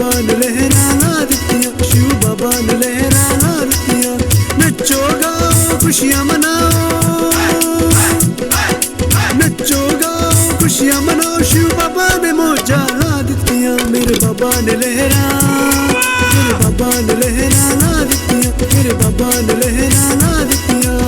बाबा ने लहराना दित्तियां, शिव बाबा ने लहराना दित्तियां। नच्चो गाओ खुशियां मनाओ, नच्चो गाओ खुशियां मनाओ, शिव बाबा ने मौजा दित्तियां। मेरे बाबा ने लहरा, मेरे बाबा ने लहराना दित्तियां, मेरे बाबा ने लहराना दित्तियां।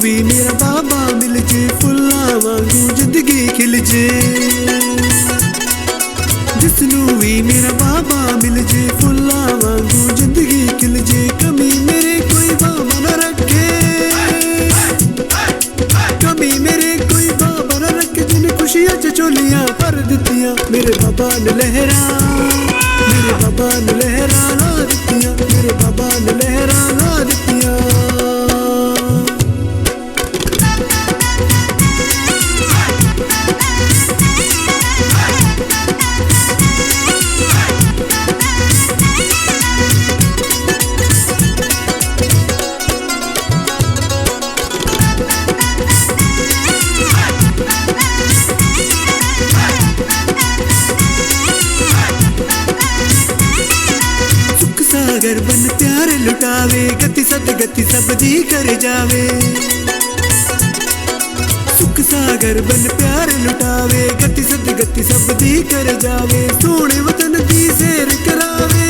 भी मेरा बाबा मिल जे, फुल्ला वांगू जिंदगी खिल जे। जिसनू भी मेरा बाबा मिल जे, फुल्ला वांगू जिंदगी खिल जे। कमी मेरे कोई बाबा न रखे, कमी मेरे कोई बाबा न रखे, जिन खुशियां च चोलियां भर दित्तियां। मेरे बाबा ने लहरा, मेरे बाबा ने लहराना दित्तियां, मेरे बाबा ने लहराना दित्तियां। सागर बन प्यार लुटावे, गति सब दी कर जावे। सुख सागर बन प्यार लुटावे, गति सब दी कर जावे। सोने वतन दी सैर करावे,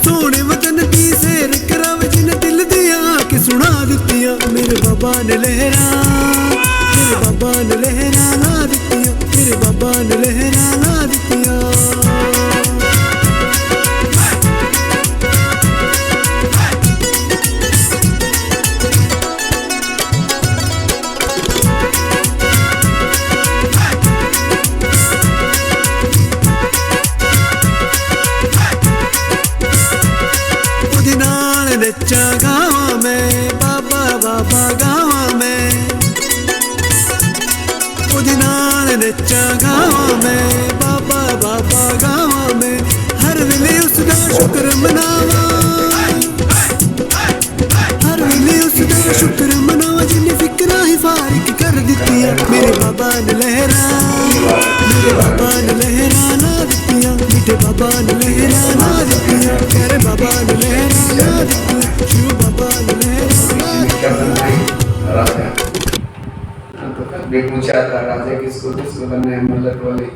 सोने वतन दी सैर करावे, जिन दिल दिया के सुना दित्तियां। मेरे बाबा ने लहरा, मेरे बाबा ने लहराना दित्तियां, मेरे बाबा ने लहराना दित्तियां। नच्चा गावा मैं, बाबा बाबा गावा मैं, उदी नाल नच्चा गावा मैं, बाबा बाबा गावा मैं। हर वेले उसदा शुक्र मनावा, हर वेले उसदा शुक्र मनावा, जिन्ने फिक्रां ही फारिक कर दित्तियां। मेरे बाबा ने लहरा, मेरे बाबा ने लहराना दित्तियां, मीठे बाबा ने लहराना दित्तियां, प्यारे बाबा ने लहराना दित्तियां, शिव बाबा ने लहराना दित्तियां। तो कल भी पूछा था राजा किसको किसको बनना है, मलक वाले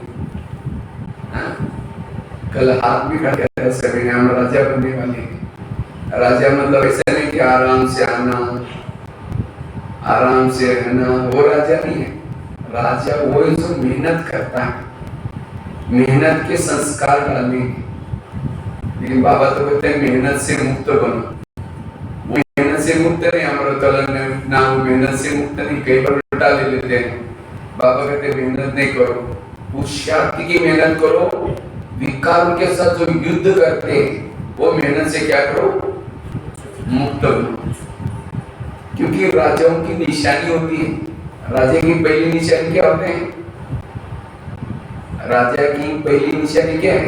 कल हाथ भी खड़े थे सभी ने, हम राजा बनने वाले। राजा मतलब ऐसा नहीं कि आराम से आना, आराम से रहना, वो राजा नहीं है। राजा वो है जो मेहनत करता है, मेहनत के संस्कार डालने। लेकिन बाबा तो कहते हैं मेहनत से मुक्त बनो। वो मेहनत से मुक्त नहीं, अमृतलाल ने ना वो मेहनत से मुक्त नहीं, कई बार उल्टा ले लेते हैं। बाबा कहते मेहनत नहीं करो, पुरुषार्थी की मेहनत करो। विकारों के साथ जो युद्ध करते हैं वो मेहनत से क्या करो, मुक्त बनो। क्योंकि राजाओं की निशानी होती है। राजा की पहली निशानी क्या होते हैं? राजा की पहली निशानी क्या है?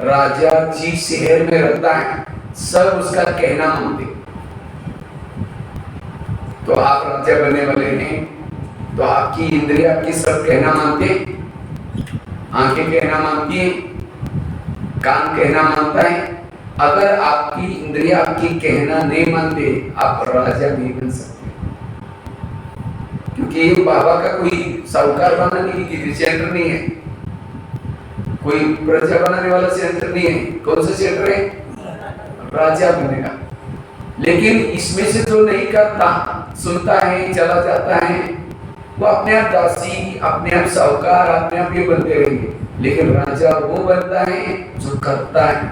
राजा जिस शहर में रहता है सब उसका कहना मानते। तो आप राजा बनने वाले हैं तो आपकी इंद्रिया आपकी सब कहना मानते, आंखें कहना मानती है, कान कहना मानता है। अगर आपकी इंद्रिया आपकी कहना नहीं मानते आप राजा नहीं बन सकते। क्योंकि बाबा का कोई साहूकार बनाने की सेंटर नहीं है, कोई प्रजा बनाने वाला सेंटर नहीं है। कौन सा सेंटर है? राजा बनेगा। लेकिन इसमें से जो नहीं करता, सुनता है, चला जाता है, वो अपने आप दासी, अपने आप साहूकार, अपने आप ये बनते रहेंगे। लेकिन राजा वो बनता है जो करता है,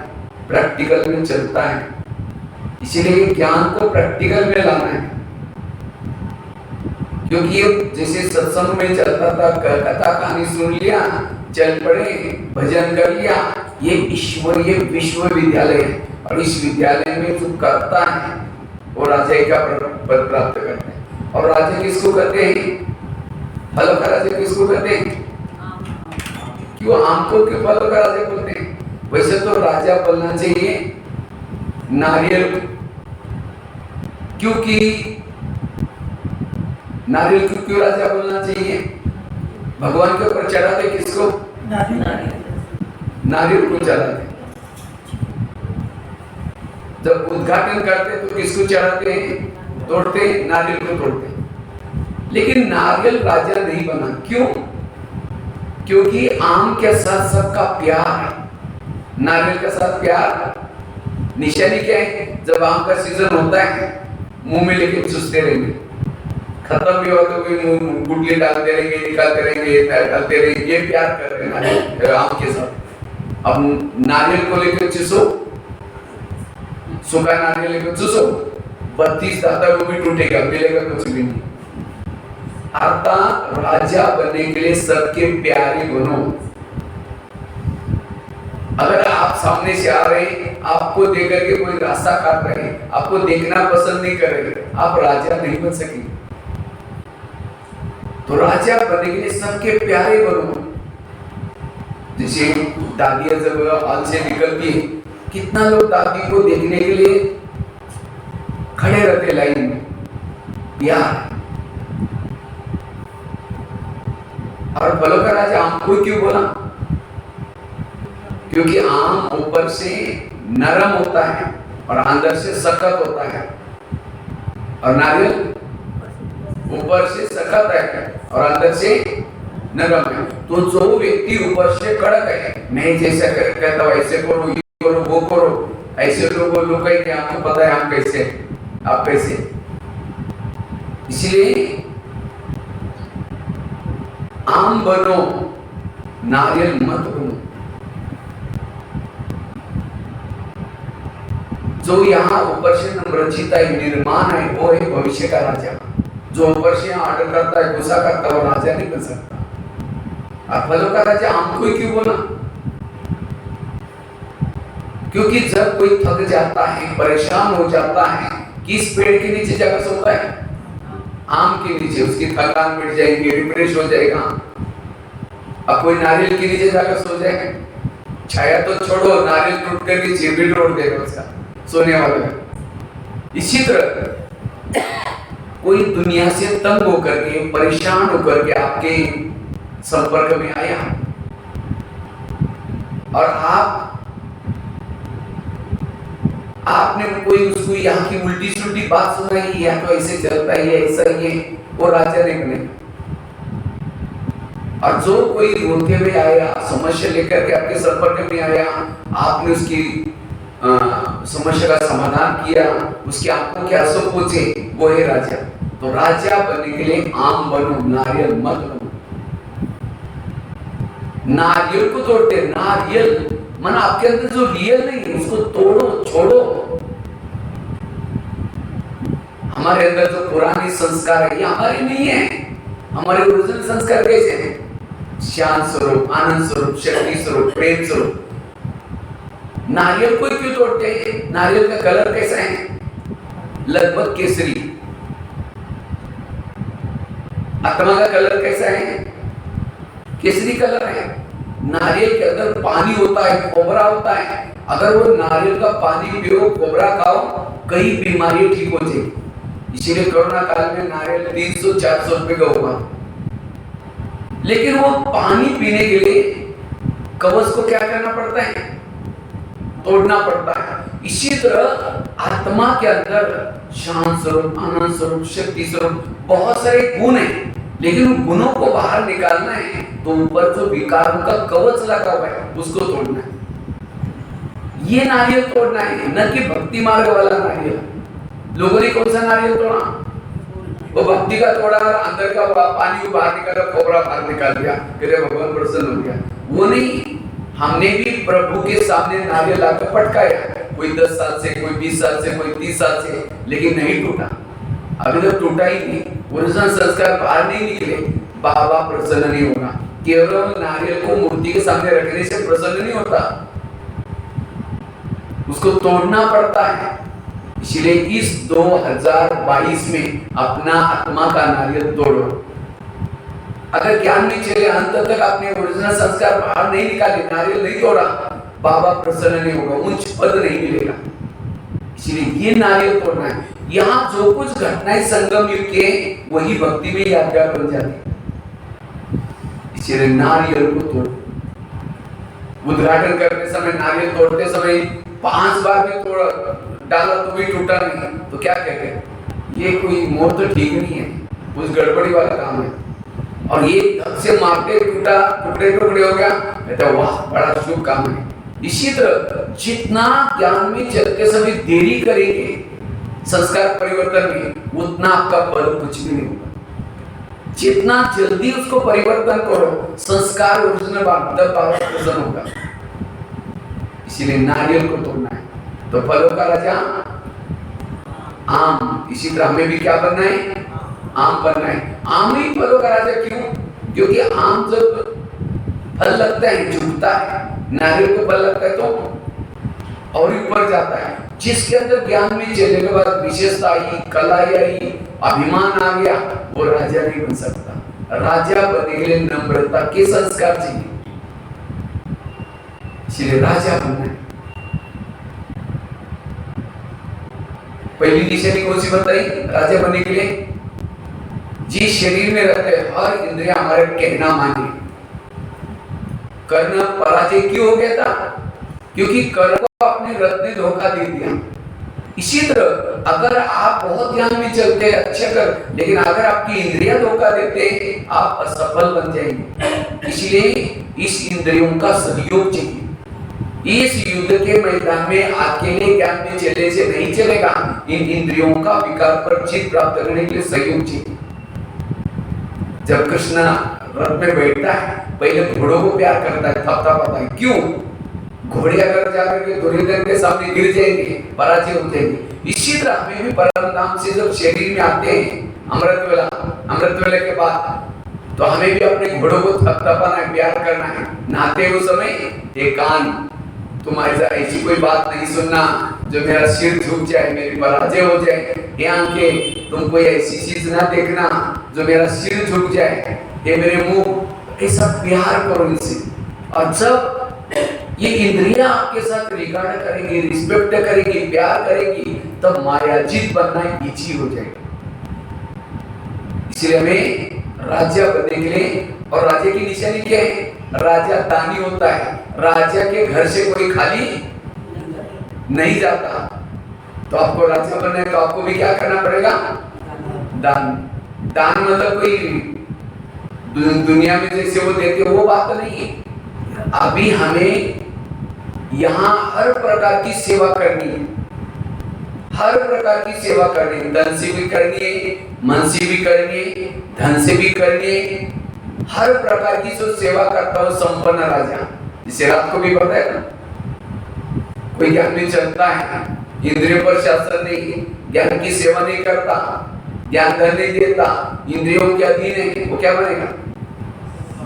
प्रैक्टिकल में चलता है। इसीलिए ज्ञान को प्रैक्टिकल में लाना है। क्योंकि ये जैसे सत्संग में चलता था, कथा कहानी सुन लिया, चल पड़े, भजन कर लिया, ये विश्वविद्यालय है। और इस विद्यालय में जो करता है वो राजा का पद प्राप्त करते हैं। और राजा किसको कहते हैं? हेलो, राजा किसको कहते हैं? क्यों आम को क्यों फलों का राजा बोलते हैं? वैसे तो राजा बोलना चाहिए नारियल, क्योंकि नारियल को क्यों राजा बोलना चाहिए? भगवान के ऊपर चढ़ाते किसको? नारियल को चढ़ाते। जब उद्घाटन करते तो किसको चढ़ाते हैं? तोड़ते, नारियल को तोड़ते। लेकिन नारियल राजा नहीं बना, क्यों? क्योंकि आम के साथ सबका प्यार है, नारियल के साथ प्यार। निशानी क्या है? जब आम का सीजन होता है मुंह में लेके चूसते रहेंगे, खत्म भी हो तो भी मुंह गुटली डालते रहेंगे, निकालते रहेंगे, डालते रहेंगे, ये प्यार कर रहे हैं आम के साथ। अब नारियल को लेकर चूसो, सूखा नारियल लेकर चूसो, 32 दाता वो भी टूटेगा, मिलेगा कुछ भी नहीं। अर्थात राजा बनने के लिए सबके प्यारे बनो। अगर आप सामने से आ रहे हैं, आपको देख करके कोई रास्ता काट रहे हैं, आपको देखना पसंद नहीं कर रहे, आप राजा नहीं बन सकेंगे। तो राजा बनने के लिए सबके प्यारे बनो। जैसे दादियां जब हाल से निकलती है, कितना लोग दादी को देखने के लिए खड़े रहते लाइन में, प्यार। और फलों का राजा आम को क्यों बोला? क्योंकि आम ऊपर से नरम होता है और अंदर से सख्त होता है, और नारियल ऊपर से सख्त है और अंदर से नरम है। तो जो व्यक्ति ऊपर से कड़क है, नहीं जैसा कहता हूं ऐसे करो, ये करो, वो करो, ऐसे लोग कहते हैं, आपको पता है हम कैसे, आप कैसे। इसलिए आम बनो, नारियल मत बनो। जो यहाँ ऊपर से नम्रचिता है, निर्माण है, वो है भविष्य का राजा। जो ऊपर से ऑर्डर करता है, गुस्सा करता है, वो राजा नहीं बन सकता। और फलों का राजा आम को क्यों बोला? क्योंकि जब कोई थक जाता है, परेशान हो जाता है, किस पेड़ के नीचे जाकर सोता है? आम के नीचे। उसकी थकान मिट जाएगी, रिफ्रेश हो जाएगा। अब कोई नारियल के नीचे जाकर सो जाए, छाया तो छोड़ो, नारियल टूट करके सिर भी तोड़ देगा उसका, सोने वाला। इसी तरह कोई दुनिया से तंग होकर के, परेशान होकर के आपके संपर्क में आया और आपने कोई उसको यहाँ की उल्टी सुल्टी बात सुनाई, या तो ऐसे चलता है, ऐसा ही है, वो राजा नहीं बनेगा। और जो कोई रोते हुए आया, समस्या लेकर के आपके संपर्क में आया, आपने उसकी समस्या का समाधान किया, उसकी आंखों के आंसू पोंछे, वो है राजा। तो राजा बनने के लिए आम बनो, नारियल मत बनो। नारियल को तोड़ते, नारियल मन आपके अंदर जो रियल नहीं है उसको तोड़ो, छोड़ो। हमारे अंदर जो पुराने संस्कार है, ये हमारे नहीं है। हमारे ओरिजिनल संस्कार कैसे हैं? शांत स्वरूप, आनंद स्वरूप, शक्ति स्वरूप, प्रेम स्वरूप। नारियल को क्यों तोड़ते हैं? नारियल का कलर कैसा है? लगभग केसरी। आत्मा का कलर कैसा है? केसरी कलर है। नारियल के अंदर पानी होता है, कोबरा होता है। अगर वो नारियल का पानी पियो, कोबरा खाओ, कई बीमारियां ठीक हो जाएगी। इसीलिए कोरोना काल में नारियल 300-400 रुपए का होगा। लेकिन वो पानी पीने के लिए कवच को क्या करना पड़ता है? तोड़ना पड़ता है। इसी तरह आत्मा के अंदर शांत स्वरूप, आनंद स्वरूप, शक्ति स्वरूप बहुत सारे गुण हैं, लेकिन उन गुणों को बाहर निकालना है तो ऊपर जो विकारों का कवच लगा हुआ है उसको तोड़ना है। ये नारियल तोड़ना है, न कि भक्ति मार्ग वाला नारियल। लोगों ने कौन सा नारियल तोड़ा? वो भक्ति का तोड़ा, अंदर का पानी को बाहर निकाला, कोबरा बाहर निकाल दिया, फिर भगवान प्रसन्न हो गया। वो नहीं, हमने भी प्रभु के सामने नारियल लाकर पटकाया, कोई 10 साल से, कोई 20 साल से, कोई 30 साल से, लेकिन नहीं टूटा। अभी तक टूटा ही नहीं, ओरिजिनल संस्कार बाहर नहीं निकले, बाबा प्रसन्न नहीं होगा। केवल नारियल को मूर्ति के सामने रखने से प्रसन्न नहीं होता, उसको तोड़ना पड़ता है। इसलिए इस 2022 में अपना आत्मा का नारियल तोड़ो। अगर ज्ञान में चले अंत तक अपने ओरिजिनल संस्कार बाहर नहीं निकाले, नारियल नहीं तोड़ा, बाबा प्रसन्न नहीं होगा, उच्च पद नहीं मिलेगा। इसलिए ये नारियल तोड़ना है। यहाँ जो कुछ घटनाएं संगम युग के, वही भक्ति में यादगार बन जाती। इसलिए नारियल को तोड़, उद्घाटन करते समय नारियल तोड़ते समय 5 बार भी तोड़ डाला तो भी टूटा नहीं, तो क्या कहते, ये कोई मोड़ तो ठीक नहीं है, कुछ गड़बड़ी वाला काम है। और ये धक से मारते टूटा, टुकड़े टुकड़े हो गया, कहते वाह बड़ा शुभ काम है। इसी तरह जितना ज्ञान में चलते समय देरी करेंगे संस्कार परिवर्तन में, उतना आपका फल कुछ भी नहीं होगा। जितना जल्दी उसको परिवर्तन करो, संस्कार ओरिजिनल बाबा प्रसन्न होगा। इसीलिए नारियल को तोड़ना है। तो फलों का राजा आम, इसी तरह हमें भी क्या बनना है, आम बनना है। आम ही फलों का राजा क्यों? क्योंकि आम जब फल लगता है झुकता है, नारियल को फल लगता है तो और ऊपर जाता है। जिसके अंदर ज्ञान में चलने के बाद विशेषता आई, कला आई, अभिमान आ गया, वो राजा नहीं बन सकता। राजा बनने के लिए नम्रता के संस्कार चाहिए, इसलिए राजा बनना है। पहली निशानी कौन सी बताई राजा बनने के लिए? जिस शरीर में रहते हर इंद्रिया हमारे कहना माने। कर्ण पराजय क्यों हो गया था? क्योंकि कर्ण को अपने रथ ने धोखा दे दिया। इसी तरह अगर आप बहुत ध्यान में चलते अच्छा कर, लेकिन अगर आपकी इंद्रियां धोखा देते, आप असफल बन जाएंगे। इसलिए इस इंद्रियों का सहयोग चाहिए। इस युद्ध के मैदान में अकेले ज्ञान में चलने से नहीं चलेगा। इन इंद्रियों का विकार पर जीत प्राप्त करने के लिए सहयोग चाहिए। जब कृष्ण रथ में बैठता है, पहले घोड़ों को प्यार करता है, थपथपाता है। क्यों? घोड़े अगर जाकर के दुर्योधन के सामने गिर जाएंगे, पराजय हो जाएंगे। इसी तरह हमें भी परम धाम से जब शरीर में आते हैं अमृत वेला के बाद, तो हमें भी अपने घोड़ों को थपथपाना है, प्यार करना है। नहाते हुए समय ये कान, तुम्हारी ऐसी कोई बात नहीं सुनना जो मेरा सिर झुक जाए, मेरी पराजय हो जाए। ये आंखें, तुम कोई ऐसी चीज ना देखना जो मेरा सिर झुक जाए। ये मेरे मुंह, ऐसा प्यार करो इनसे। और जब ये इंद्रियां आपके साथ रिगार्ड करेंगी, रिस्पेक्ट करेंगी, प्यार करेंगी, तब मायाजीत बनना इजी हो जाएगा। इसलिए हमें राजा बनने के लिए, और राजा की निशानी क्या है? राजा दानी होता है। राजा के घर से कोई खाली नहीं जाता। तो आपको राजा बनना है तो आपको भी क्या करना पड़ेगा? दान। दान मतलब कोई दुनिया में जैसे वो देते वो बात नहीं है। अभी हमें यहाँ हर प्रकार की सेवा करनी है, हर प्रकार की सेवा करनी है। तन से भी करनी है, मन से भी करनी है, धन से भी करनी है। हर प्रकार की जो सेवा करता हो संपन्न राजा, इसे रात को भी पता है ना। कोई ज्ञान में चलता है, इंद्रियों पर शासन नहीं, ज्ञान की सेवा नहीं करता, ज्ञान धन नहीं देता, इंद्रियों के अधीन है, वो क्या बनेगा?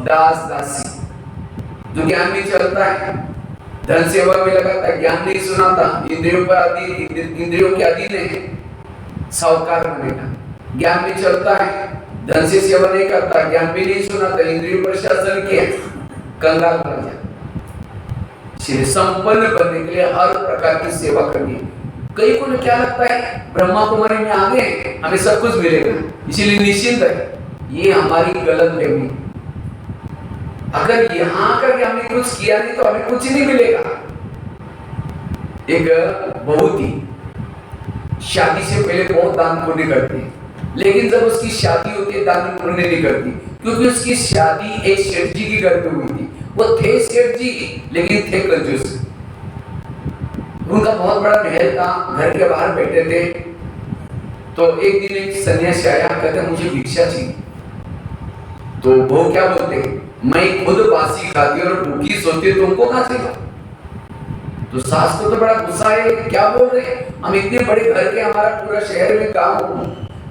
दास दासी। जो ज्ञान में चलता है, धन सेवा में लगाता है, ज्ञान नहीं सुनाता, इंद्रियों पर अधीन, इंद्रियों के अधीन है, साहूकार बनेगा। ज्ञान में चलता है, धन से सेवा नहीं करता, ज्ञान भी नहीं सुनाता, इंद्रियों पर शासन किया, कंगाल बन जाता। संपन्न बनने के लिए हर प्रकार की सेवा करनी है। कई को क्या लगता है ब्रह्मा कुमारी में आ गए हमें सब कुछ मिलेगा, इसीलिए निश्चिंत है। ये हमारी गलत फहमी। अगर यहाँ आकर के हमने कुछ किया नहीं तो हमें कुछ नहीं मिलेगा। एक बहुत ही शादी से पहले बहुत दान पुण्य करती है, लेकिन जब उसकी शादी होती है दान पुण्य नहीं करती, क्योंकि उसकी शादी एक सेठ जी की घर में हुई थी। वो थे सेठ जी लेकिन थे कंजूस। उनका बहुत बड़ा महल था, घर के बाहर बैठे थे। तो एक दिन एक सन्यासी आया, कहते मुझे भिक्षा चाहिए। तो वो क्या बोलते, मैं खुद बासी खाती और भूखी सोती, तुमको कहां से? तो सास को तो बड़ा गुस्सा है, क्या बोल रहे, हम इतने बड़े घर के, हमारा पूरा शहर में काम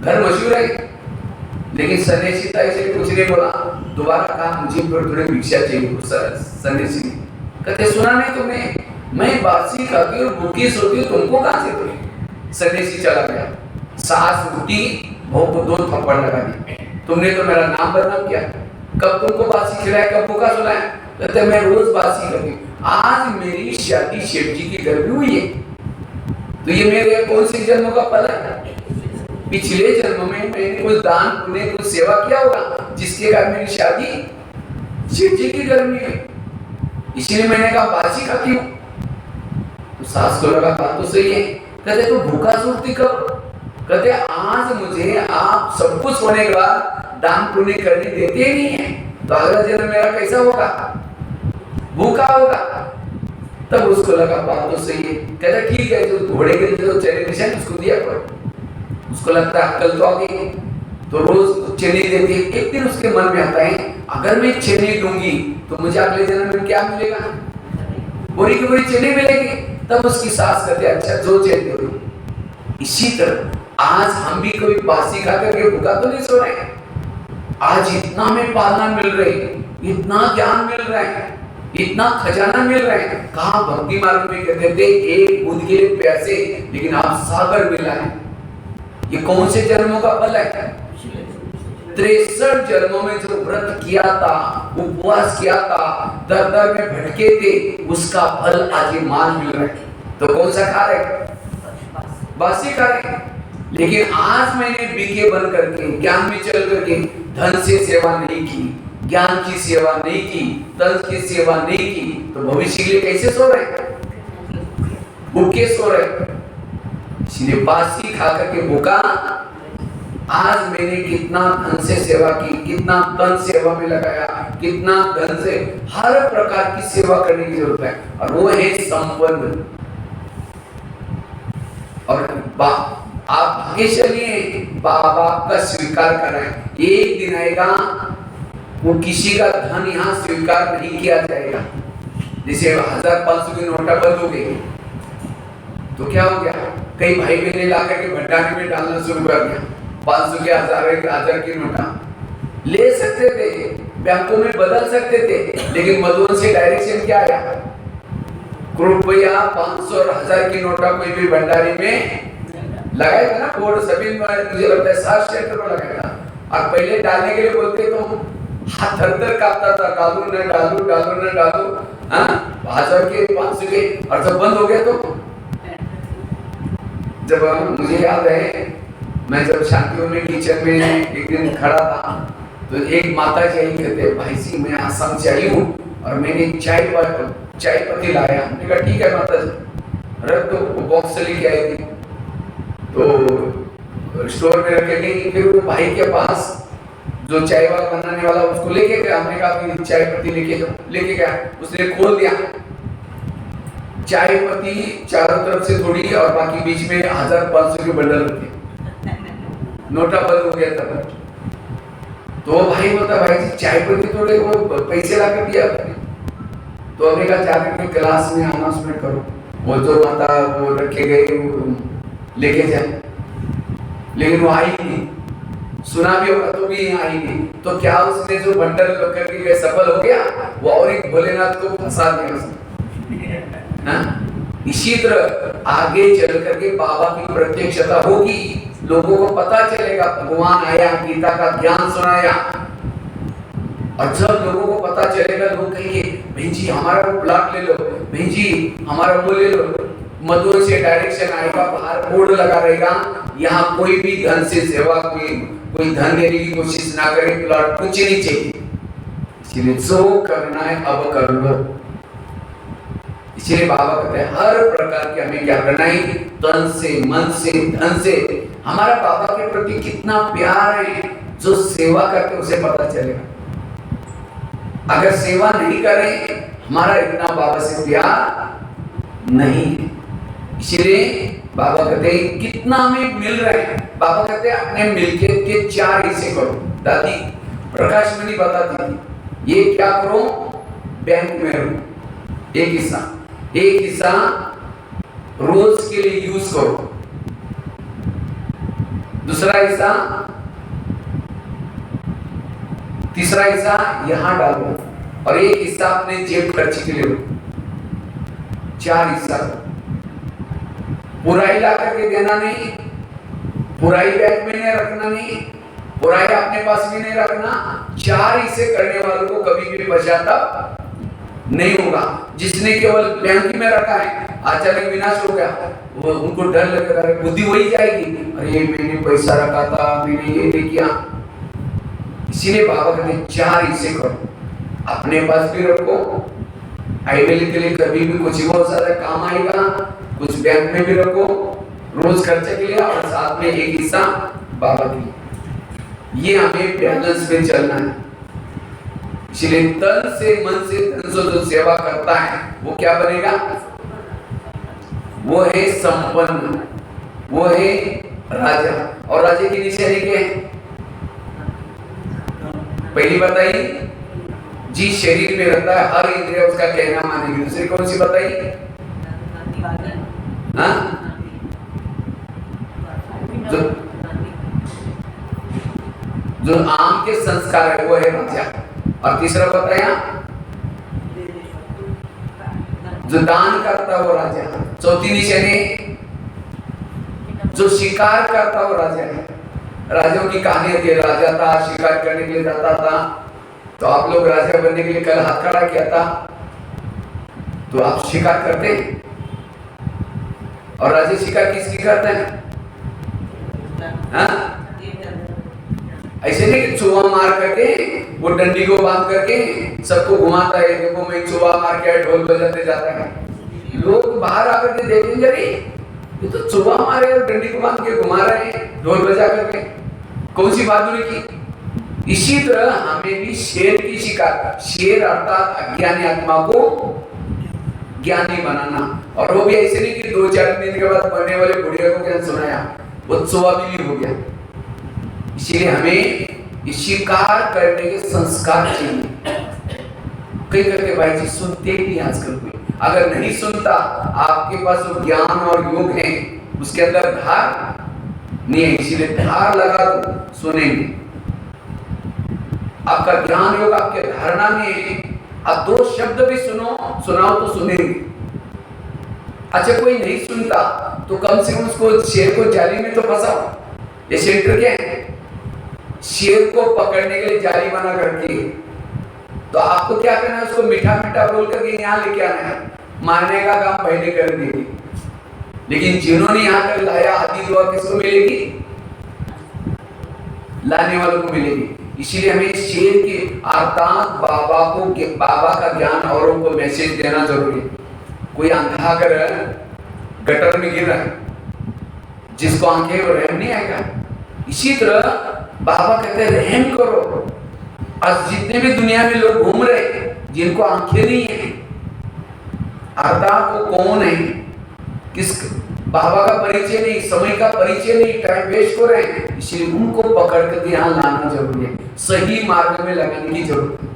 घर मशहूर है। लेकिन सन्यासी ऐसे कुछ नहीं बोला। दोबारा कहा मुझे थोड़ी भिक्षा चाहिए। सन्यासी कहते सुना नहीं तुमने, मैं बासी खाती और भूखी सोती हूँ, तुमको कहां से? तुम सन्यासी चला गया। सास उठी, बहू को 2 थप्पड़ लगा दी, तुमने तो मेरा नाम बदनाम किया, कब तुमको बासी खिलाए, कब भूखा सुलाए? कहते मैं रोज बासी करती। आज मेरी शादी शेठ जी के घर में हुई है, तो ये मेरे कौन सी जन्मों का फल है? पिछले जन्म में मैंने कुछ दान पुण्य कुछ सेवा किया होगा, जिसके कारण मेरी शादी शेठ जी के घर में है, इसलिए मैंने कहा बासी खाती हूँ। तो सास को लगा बात तो सही है। कहते तो भूखा सूरती कब? कहते आज मुझे आप सब कुछ होने के बाद दान पुण्य करने देते ही नहीं है, तो अगला जन्म मेरा कैसा होगा? भूखा होगा। तब उसको लगा बात तो सही है। कहता ठीक है, जो घोड़े के जो चने निशान उसको दिया करो। उसको लगता है अक्ल तो आ गई, तो रोज चने देती है। एक दिन उसके मन में आता है अगर मैं चने दूंगी तो मुझे अगले जन्म में क्या मिलेगा? बोरी की बोरी चने मिलेगी। तब उसकी सास कहते अच्छा जो चने दो। इसी तरह आज हम भी कोई बासी खा करके भूखा तो नहीं सो रहे। आज इतना में पालना मिल रही, इतना ज्ञान मिल रहा है, इतना खजाना मिल रहा है। कहा भक्ति मार्ग में कहते थे एक बूंद के लिए प्यासे, लेकिन आप सागर मिला है। ये कौन से जन्मों का फल है? 63 जन्मों में जो व्रत किया था, उपवास किया था, दर दर में भटके थे, उसका फल आज ये मान मिल रहा है। तो कौन सा खा रहे? बासी खा रहे। लेकिन आज मैंने बीके बन करके, ज्ञान में चल करके धन से सेवा नहीं की, ज्ञान की सेवा नहीं की, तन की सेवा नहीं की, तो भविष्य के लिए कैसे सो रहे? भूखे सो रहे। इसलिए बासी खा करके भूखा। आज मैंने कितना धन से सेवा की, कितना तन सेवा में लगाया, कितना धन से हर प्रकार की सेवा करने की जरूरत है, और वो है संबंध। और आप भाग्यशाली हैं, बाबा का स्वीकार करें। एक दिन आएगा वो किसी का धन यहाँ स्वीकार नहीं किया जाएगा। जैसे 1000-500 की नोटा बंद हो गई तो क्या हो गया? कई भाई बहने ला करके भंडारे में डालना शुरू कर दिया। 500 के 1000 की नोटा ले सकते थे, बैंकों में बदल सकते थे, लेकिन मधुबन से डायरेक्शन क्या आया? कृपया 500 और 1000 की नोटा कोई भी भंडारी में लगाया था ना, बोर्ड सभी में मुझे लगता है 7 सेक्टर में लगाया था। और पहले डालने के लिए बोलते तो हाथ थर-थर कांपता था, डालू न डालू, डालू न डालू, हाँ 1000 के 500 के। और जब बंद हो गया तो जब मुझे याद है, मैं जब शांतियों में किचन में एक दिन खड़ा था, तो एक माता जी कहते भाई जी मैं आसाम से आई हूँ और मैंने चाय पत्ती लाया। मैंने कहा ठीक है माता जी, रख दो। बॉक्स से लेके आई थी तो स्टोर में रखे गई। फिर वो भाई के पास जो चाय वाला बनाने वाला उसको लेके गया। हमने कहा चाय पत्ती लेके गया। उसने खोल दिया, चाय पत्ती चारों तरफ से थोड़ी और बाकी बीच में 1000-500 के बंडल थे। नोटा बंद हो गया था। तो भाई बोलता भाई जी चाय पत्ती थोड़े वो पैसे ला कर दिया। तो हमने कहा जाकर क्लास में अनाउंसमेंट करो, वो जो माता वो रखे गए लेके जाए। लेकिन वो आई नहीं, सुना भी होगा तो भी आई नहीं। तो क्या उसने जो बंडल करके गए सफल हो गया? वो और एक भोलेनाथ को फंसा दिया उसने। इसी तरह आगे चल करके बाबा की प्रत्यक्षता होगी, लोगों को पता चलेगा भगवान आया, गीता का ज्ञान सुनाया। और जब लोगों को पता चलेगा, लोग कहेंगे बहन जी हमारा वो प्लाट ले लो, बहन जी हमारा वो ले लो। मधुबन से डायरेक्शन आएगा, बाहर बोर्ड लगा रहेगा, यहाँ कोई भी धन से सेवा, कोई धन देने की कोशिश ना करे, प्लाट कुछ नहीं चाहिए। इसलिए जो करना है अब कर लो। इसलिए बाबा कहते हैं हर प्रकार के हमें क्या करना है, तन से, मन से, धन से। हमारा बाबा के प्रति कितना प्यार है, जो सेवा करते उसे पता चलेगा। अगर सेवा नहीं करें, हमारा इतना बाबा से प्यार नहीं है। इसलिए बाबा कहते हैं कितना हमें मिल रहा है। बाबा कहते हैं अपने मिलके के 4 हिस्से करो। दादी प्रकाश मणि बताती थी ये क्या करो, बैंक में रखो एक हिस्सा रोज के लिए यूज करो, दूसरा हिस्सा, तीसरा हिस्सा यहां डालो, और एक हिस्सा अपने जेब खर्च के लिए रखो। 4 हिस्सा। पूरा ही ला करके देना नहीं, पूरा ही बैंक में रखना नहीं, बुराई अपने पास भी नहीं रखना। 4 हिस्से करने वालों को कभी भी पश्चाताप नहीं होगा। जिसने केवल बैंक में रखा है, अचानक विनाश हो गया, वो उनको डर लगेगा, बुद्धि वही जाएगी, अरे मैंने पैसा रखा था, मैंने ये नहीं किया। इसीलिए बाबा कहते हैं 4 हिस्से करो, अपने पास भी रखो, आइडल के लिए कभी भी कुछ बहुत ज्यादा काम आएगा, कुछ बैंक में भी रखो रोज खर्चे के लिए, और साथ में एक हिस्सा बाबा के लिए। ये हमें बैलेंस में चलना है। इसलिए तन से मन से धन से जो सेवा करता है वो क्या बनेगा? वो है संपन्न, वो है राजा। और राजा की निशानी क्या है? पहली बताइए, जिस शरीर में रहता है हर इंद्रिय उसका कहना मानेगी। दूसरी कौन सी बताइए? हाँ, जो आम के संस्कार है वो है राजा। और तीसरा बताया, जो दान करता है वो राजा। चौथी निशानी, जो शिकार करता है वो राजा है। राजाओं की कहानी थी, राजा था, शिकार करने के लिए जाता था। तो आप लोग राजा बनने के लिए कल हाथ खड़ा किया था, तो आप शिकार करते हैं। और राजा शिकार किसकी करते हैं? हाँ? ऐसे नहीं कि चूहा मार करके वो डंडी को बांध करके सबको घुमाता है, देखो मैं चूहा मार के ढोल बजाते जाता है। लोग बाहर आकर के देखेंगे, अरे ये तो चूहा मारे और डंडी को बांध के घुमा रहे हैं ढोल बजा करके, कौन सी बहादुरी की। इसी तरह हमें भी शेर की शिकार, शेर अर्थात अज्ञानी आत्मा को ज्ञानी बनाना। और वो भी ऐसे नहीं कि 2-4 दिन के बाद मरने वाले बुढ़िया को ज्ञान सुनाया, वो चूहा भी हो गया। इसलिए हमें शिकार करने के संस्कार चाहिए। कई करके भाई जी सुनते ही नहीं आजकल कोई। अगर नहीं सुनता, आपके पास जो ज्ञान और योग है उसके अंदर धार नहीं है, इसीलिए धार लगा दो, सुनेंगे। आपका ज्ञान योग आपके धारणा में है, आप 2 शब्द भी सुनाओ तो सुनेंगे। अच्छा कोई नहीं सुनता तो कम से कम उसको शेर को जाली में तो फंसाओ। ये शेर क्या है? शेर को पकड़ने के लिए जाली बना करके, तो आपको क्या करना है? उसको मीठा मीठा बोल करके यहाँ लेके आना है, मारने का काम पहले कर देंगे। लेकिन जिन्होंने यहाँ तक लाया, आधी दुआ किसको मिलेगी? लाने वालों को मिलेगी। इसीलिए हमें शेर के अर्थात बाबा का ज्ञान औरों को मैसेज देना जरूरी है। कोई अंधा अगर गटर में गिर रहा है, जिसको आंखें वो रहम नहीं आएगा। इसी तरह बाबा कहते हैं रहम करो। आज जितने भी दुनिया में लोग घूम रहे जिनको आंखें नहीं है, अर्थात वो कौन है, किस बाबा का परिचय नहीं, समय का परिचय नहीं, टाइम वेस्ट कर रहे हैं। इसलिए उनको पकड़ कर यहाँ लाना जरूरी है, सही मार्ग में लगाने की जरूरत है।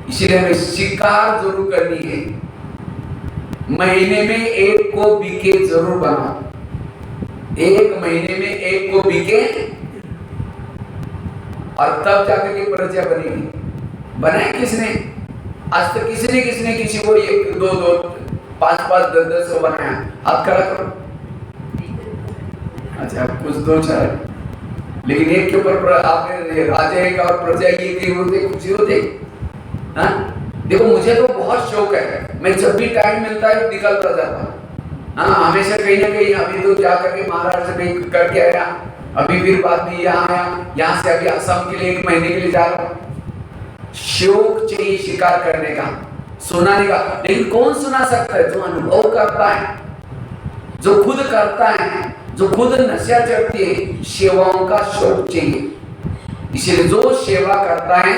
इसलिए हमें शिकार जरूर करनी है। महीने में 1 को बीके जरूर बनाओ, 1 महीने में 1 को बीके, और तब जाकर के प्रजा बनेगी। बनाए किसने? आज तक किसने किसी को 1, 2, 5, 10 बनाया? हाथ खड़ा करो। अच्छा कुछ 2-4, लेकिन एक के ऊपर आपने राजा एक और प्रजा ये होते खुशी होते। हाँ देखो, मुझे तो बहुत शौक है, मैं जब भी टाइम मिलता है निकलता जाता। हाँ हमेशा कहीं ना कहीं, अभी तो जाकर के महाराष्ट्र में करके आया, अभी फिर बाद में यहाँ आया, यहाँ से अभी असम के लिए 1 महीने के लिए जा रहा हूँ। शौक चाहिए शिकार करने का, सुनाने का। लेकिन कौन सुना सकता है? जो अनुभव करता है, जो खुद करता है, जो खुद नशा चढ़ती है। सेवाओं का शौक चाहिए। इसलिए जो सेवा करता है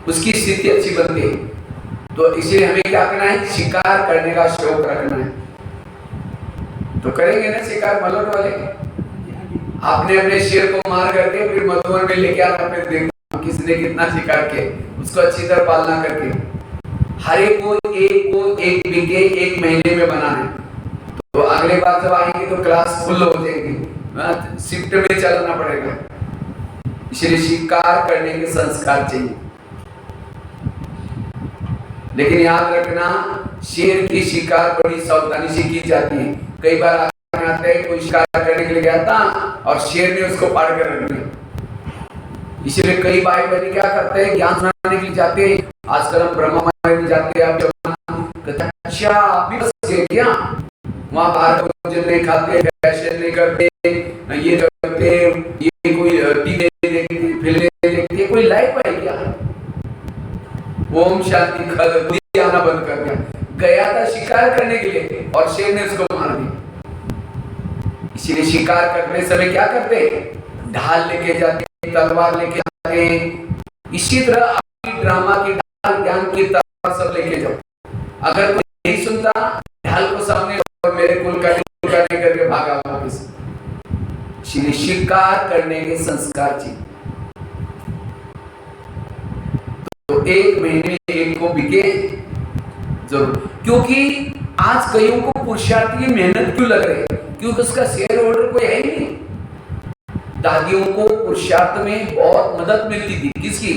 उसकी स्थिति अच्छी बनती है। तो इसलिए हमें क्या करना है? शिकार करने का शौक रखना है। तो करेंगे ना शिकार मलट वाले? आपने अपने शेर को मार करके फिर मधुबन में लेके आना, फिर देखना किसने कितना शिकार किया, उसको अच्छी तरह पालना करके। हर एक को एक बीघे 1 महीने में बनाना है। तो अगले बार जब आएंगे तो क्लास फुल हो जाएगी, शिफ्ट में चलना पड़ेगा। इसलिए शिकार करने के संस्कार चाहिए। लेकिन याद रखना, शेर की शिकार बड़ी सावधानी से की जाती है। कई बार आता है कोई शिकार करने के लिए गया था और शेर ने उसको पार कर रख दिया। इसलिए कई भाई बहन क्या करते हैं, ज्ञान सुनाने के लिए जाते हैं। आजकल हम ब्रह्मा में जाते हैं, अच्छा आप भी बस क्या वहाँ बाहर भोजन नहीं खाते, फैशन नहीं करते, ये करते, ये कोई टीवी देखते, फिल्में देखते, कोई लाइफ है क्या? ओम शांति खल आना बंद कर दिया। गया था शिकार करने के लिए और शेर ने उसको मार दिया। इसीलिए शिकार करने समय क्या करते, ढाल लेके जाते, तलवार लेके जाते। इसी तरह आपकी ड्रामा की ढाल, ज्ञान की तलवार सब लेके जाओ। अगर कोई नहीं सुनता, ढाल को सामने और मेरे कुल का नहीं करके भागा वापस। इसीलिए शिकार करने के संस्कार चाहिए। तो एक महीने में एक को बिके जरूर। क्योंकि आज कईयों को पुरुषार्थ की मेहनत क्यों लग रही है? क्योंकि उसका शेयर होल्डर कोई है ही नहीं। दादियों को पुरुषार्थ में बहुत मदद मिलती थी, किसकी?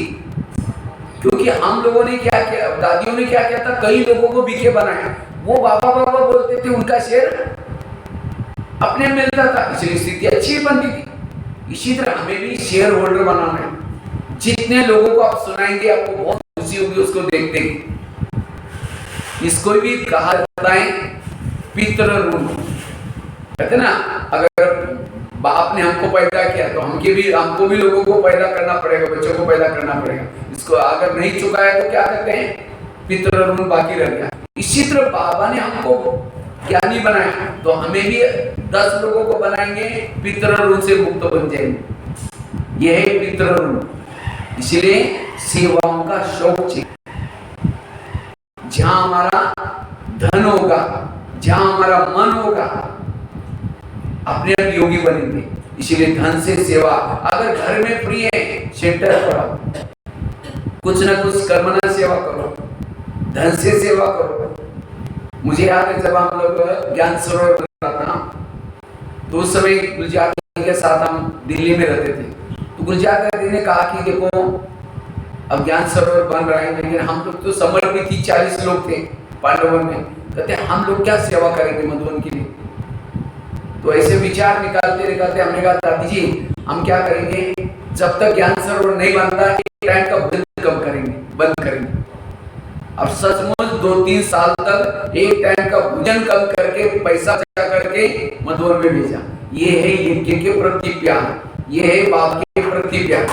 क्योंकि हम लोगों ने क्या किया, दादियों ने क्या किया था, कई लोगों को बीके बनाया। वो बाबा बाबा बोलते थे, उनका शेयर अपने मिलता था, इसलिए स्थिति अच्छी बनती थी। इसी तरह हमें भी शेयर होल्डर बनाना है। जितने लोगों को आप सुनाएंगे आपको बहुत खुशी होगी उसको देखते ही। इसको भी कहा जाता है पितृ ऋण। कहते ना, अगर बाप ने हमको पैदा किया तो हमको भी लोगों को पैदा करना पड़ेगा, बच्चों को पैदा करना पड़ेगा। इसको अगर नहीं चुकाया तो क्या कहते हैं, पितृ ऋण बाकी रह गया। इसी तरह बाबा ने हमको ज्ञानी बनाया तो हमें भी 10 लोगों को बनाएंगे, पितृ ऋण से मुक्त बन जाएंगे। यह है पितृ ऋण। इसलिए सेवाओं का शौक चाहिए। जहां हमारा धन होगा, जहां हमारा मन होगा, अपने आप योगी बनेंगे। इसीलिए धन से सेवा। अगर घर में फ्री है, सेंटर पढ़ाओ, कुछ ना कुछ कर्मना सेवा करो, धन से सेवा करो। मुझे याद है जब हम लोग ज्ञान सरोवर बना था तो उस समय गुलजार के साथ हम दिल्ली में रहते थे। तो गुलजार दादी ने कहा कि देखो अब ज्ञान सरोवर बन रहा है, लेकिन हम लोग तो समर्पित ही 40 लोग थे पांडवन में। कहते हम लोग क्या सेवा करेंगे मधुबन के लिए? तो ऐसे विचार निकालते हमने कहा दादी जी हम क्या करेंगे, जब तक ज्ञान सरोवर नहीं बनता एक टाइम का भोजन कम करेंगे, बंद करेंगे। अब सचमुच 2-3 साल तक एक टाइम का भोजन कम करके पैसा जमा करके मधुबन में भेजा। ये है यज्ञ के प्रति प्यार, ये है बाप के प्रति प्यार।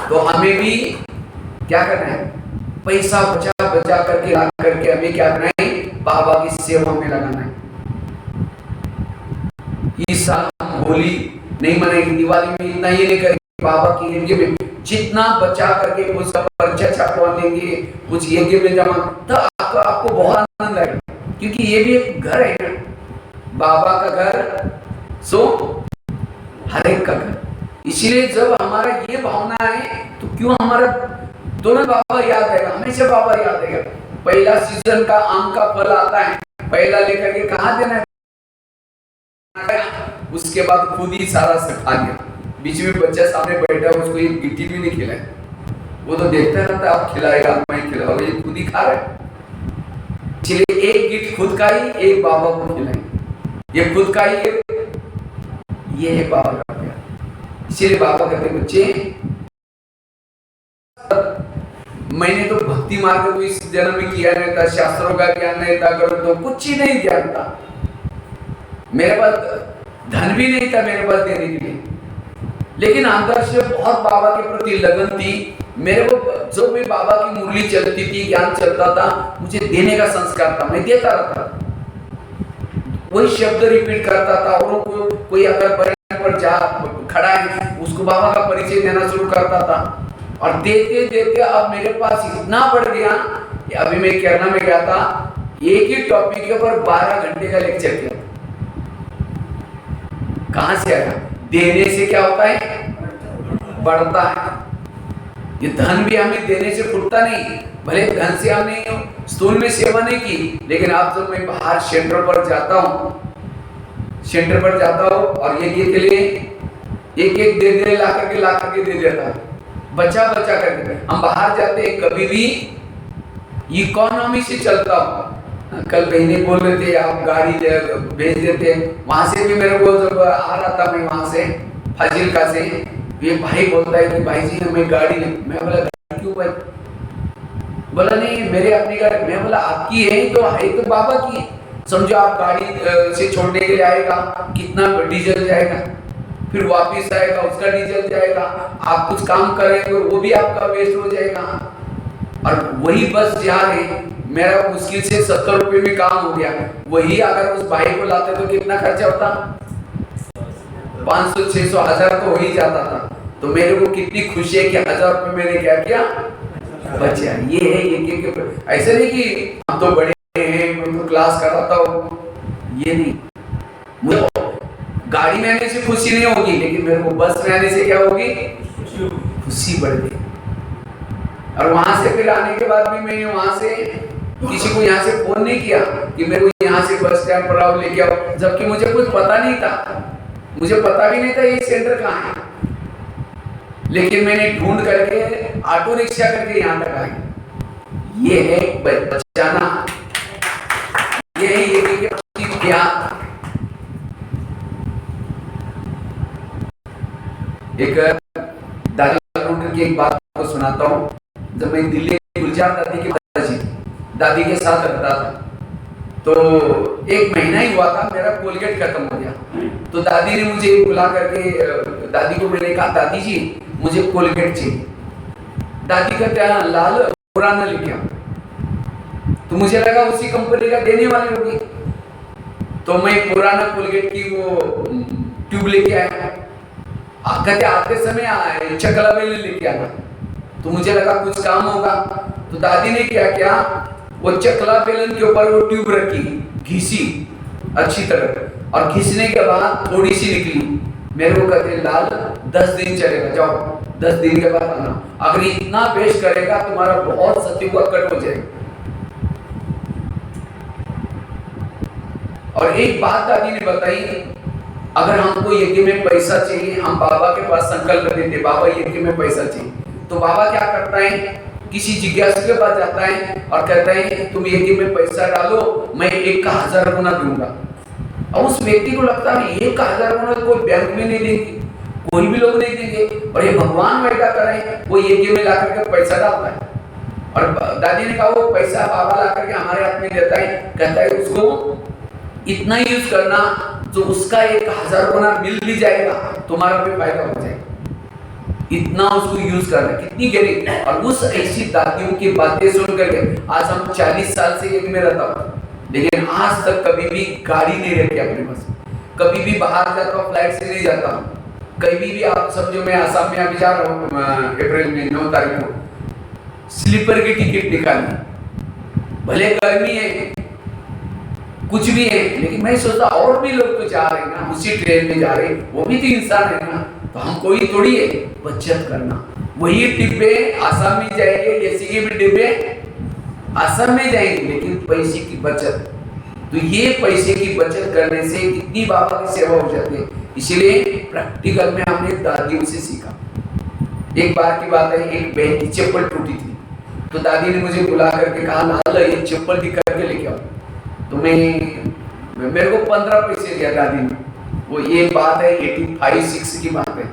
तो हमें भी क्या करना है, पैसा बचा करके ला करके हमें क्या करना है, बाबा की सेवा में लगाना है। इस साल हम होली नहीं मनाएंगे, दिवाली में इतना ये नहीं करेंगे, बाबा की यज्ञ में जितना बचा करके कुछ पर्चा छपवा देंगे, कुछ यज्ञ में जमा, तो आपको बहुत आनंद आएगा। क्योंकि ये भी एक घर है ना, बाबा का घर सो हर एक का घर। इसीलिए जब हमारा ये भावना है तो क्यों हमारा दोनों बाबा याद आएगा, हमेशा बाबा याद आएगा। पहला सीजन का आम का फल आता है, पहला लेकर के कहाँ देना है, उसके बाद खुद ही सारा खा लिया। बीच में बच्चा सामने बैठा है, उसको एक गिट्टी भी नहीं खिलाए, वो तो देखता रहता है आप खिलाएगा मैं खिलाऊंगा, ये खुद ही खा रहा है। चलिए एक गिट्ट खुद का ही, एक बाबा को खिलाएंगे, ये खुद का ही, ये है बाबा का प्यार। इसीलिए बाबा कहते बच्चे मैंने तो भक्ति मार्ग को इस जन्म में किया नहीं था, शास्त्रों का ज्ञान नहीं था, करो तो कुछ ही नहीं जानता, मेरे पास धन भी नहीं था मेरे पास देने के लिए, लेकिन अंदर से बहुत बाबा के प्रति लगन थी। मेरे को जो भी बाबा की मुरली चलती थी, ज्ञान चलता था, मुझे देने का संस्कार था, मैं देता रहता, वही शब्द रिपीट करता था। औरों को कोई अगर पर जा खड़ा है उसको बाबा का परिचय देना शुरू करता था, और देते देते अब मेरे पास इतना बढ़ गया। अभी मैं केरला में गया था, एक ही टॉपिक के ऊपर 12 घंटे का लेक्चर किया। कहां से आया? देने से क्या होता है, बढ़ता है। ये धन भी हमें देने से फूटता नहीं। भले धन से हमने स्थूल में सेवा नहीं की, लेकिन आप जब मैं बाहर सेंटर पर जाता हूँ और ये के लिए एक दे ला करके दे देता हूँ, बचा करके। हम बाहर जाते हैं, कभी भी इकोनॉमी से चलता हूँ, कल बहनी बोल रहे थे आप गाड़ी भेज देते, वहां से भी मेरे को जब आ रहा था मैं वहां से फाजिलका से, ये भाई बोलता है कि भाई जी हमें गाड़ी नहीं। मैं बोला गाड़ी क्यों भाई? बोला नहीं मेरे अपनी गाड़ी। मैं बोला आपकी है तो बाबा की है। समझो आप गाड़ी से छोड़ने के लिए आएगा, कितना डीजल जाएगा, फिर वापिस आएगा उसका डीजल जाएगा, आप कुछ काम करेंगे वो भी आपका वेस्ट हो जाएगा। और वही बस जा रही, मेरा मुश्किल से 70 रुपए में काम हो गया, वही अगर उस भाई को लाते तो कितना खर्चा होता? 500 600 1000 तो हो ही जाता था। तो मेरे को कितनी खुशी है कि 1000 रुपए मैंने क्या किया, बचा। ये है एक ऐसे नहीं कि हम तो बड़े हैं, मैं तो क्लास कर रहा था, ये नहीं। मुझे गाड़ी में आने से खुशी नहीं होगी, लेकिन मेरे को बस में आने से क्या होगी, खुशी बढ़ गई। और वहां से फिर आने के बाद भी मैंने वहां से किसी को यहाँ से फोन नहीं किया कि मेरे को यहाँ से बस स्टैंड पर आओ लेके आओ, जबकि मुझे कुछ पता नहीं था, मुझे पता भी नहीं था ये सेंटर कहाँ है। लेकिन मैंने ढूंढ करके ऑटो रिक्शा करके यहाँ तक आई। ये है बचाना, ये है ये क्या। एक दादी की एक बात को सुनाता हूँ। जब मैं दिल्ली गुलजार दादी के साथ रहता था, तो एक महीना ही हुआ था, मेरा कोलगेट खत्म हो गया। तो दादी ने मुझे बुला करके, दादी को मैंने कहा दादी जी मुझे कोलगेट चाहिए। दादी कहते हैं लाल पुराना लेके आओ। तो मुझे लगा उसी कंपनी का देने वाली होगी, तो मैं पुराना कोलगेट की वो ट्यूब लेके आया। कहते आते समय चकला बेलन लेके आया। तो मुझे लगा कुछ काम होगा, तो दादी ने क्या किया, वो चकला बेलन के ऊपर वो ट्यूब रखी, घिसी अच्छी तरह, और घिसने के बाद थोड़ी सी निकली। मेरे को कहते लाल 10 दिन चलेगा, जाओ 10 दिन के बाद आना, अगर इतना पेश करेगा तुम्हारा बहुत सत्य हुआ कट हो जाएगा। और एक बात दादी ने बताई, अगर हमको यज्ञ में पैसा चाहिए, हम बाबा के पास संकल्प देते बाबा यज्ञ में पैसा चाहिए, तो बाबा क्या करता है, किसी जिज्ञासु के पास जाता है और कहता है तुम यज्ञ में पैसा डालो, मैं 1 का 1000 गुना दूंगा। और उस व्यक्ति को लगता है 1 का 1000 गुना कोई बैंक में नहीं देंगे, कोई भी लोग नहीं देंगे, और ये भगवान वायदा करें, वो यज्ञ में ला करके पैसा डालता है। और दादी ने कहा वो पैसा बाबा ला करके हमारे हाथ में देता है, कहता है उसको इतना यूज करना जो उसका 1000 गुना मिल भी जाएगा, तुम्हारा भी फायदा हो जाएगा। इतना उसको यूज करना, कितनी गहरी। और उस ऐसी दादियों की बातें सुन करके आज हम 40 साल से एक में रहता हूँ, लेकिन आज तक कभी भी गाड़ी नहीं रखी अपने पास, कभी भी बाहर जाता हूँ फ्लाइट से नहीं जाता हूँ। कभी भी आप समझो मैं आसाम में अभी जा रहा हूँ अप्रैल में 9 तारीख को, स्लीपर की टिकट निकाली, भले गर्मी है कुछ भी है, लेकिन मैं सोचता और भी लोग तो जा रहे हैं ना, उसी ट्रेन में जा रहे हैं, वो भी तो इंसान है ना, तो हम कोई थोड़ी है। बचत करना, वही डिब्बे आसाम में जाएंगे, एसी के भी डिब्बे आसाम में जाएंगे, लेकिन पैसे की बचत, तो ये पैसे की बचत करने से कितनी बाबा की सेवा हो जाती है। इसलिए प्रैक्टिकल में हमने दादियों से सीखा। एक बार की बात है, एक बहन की चप्पल टूटी थी, तो दादी ने मुझे बुला करके कहा लाल ये चप्पल ठीक करके लेके आओ। तो मेरे को 15 पैसे दिया दादी ने। वो ये बात है 85-86 की बात है,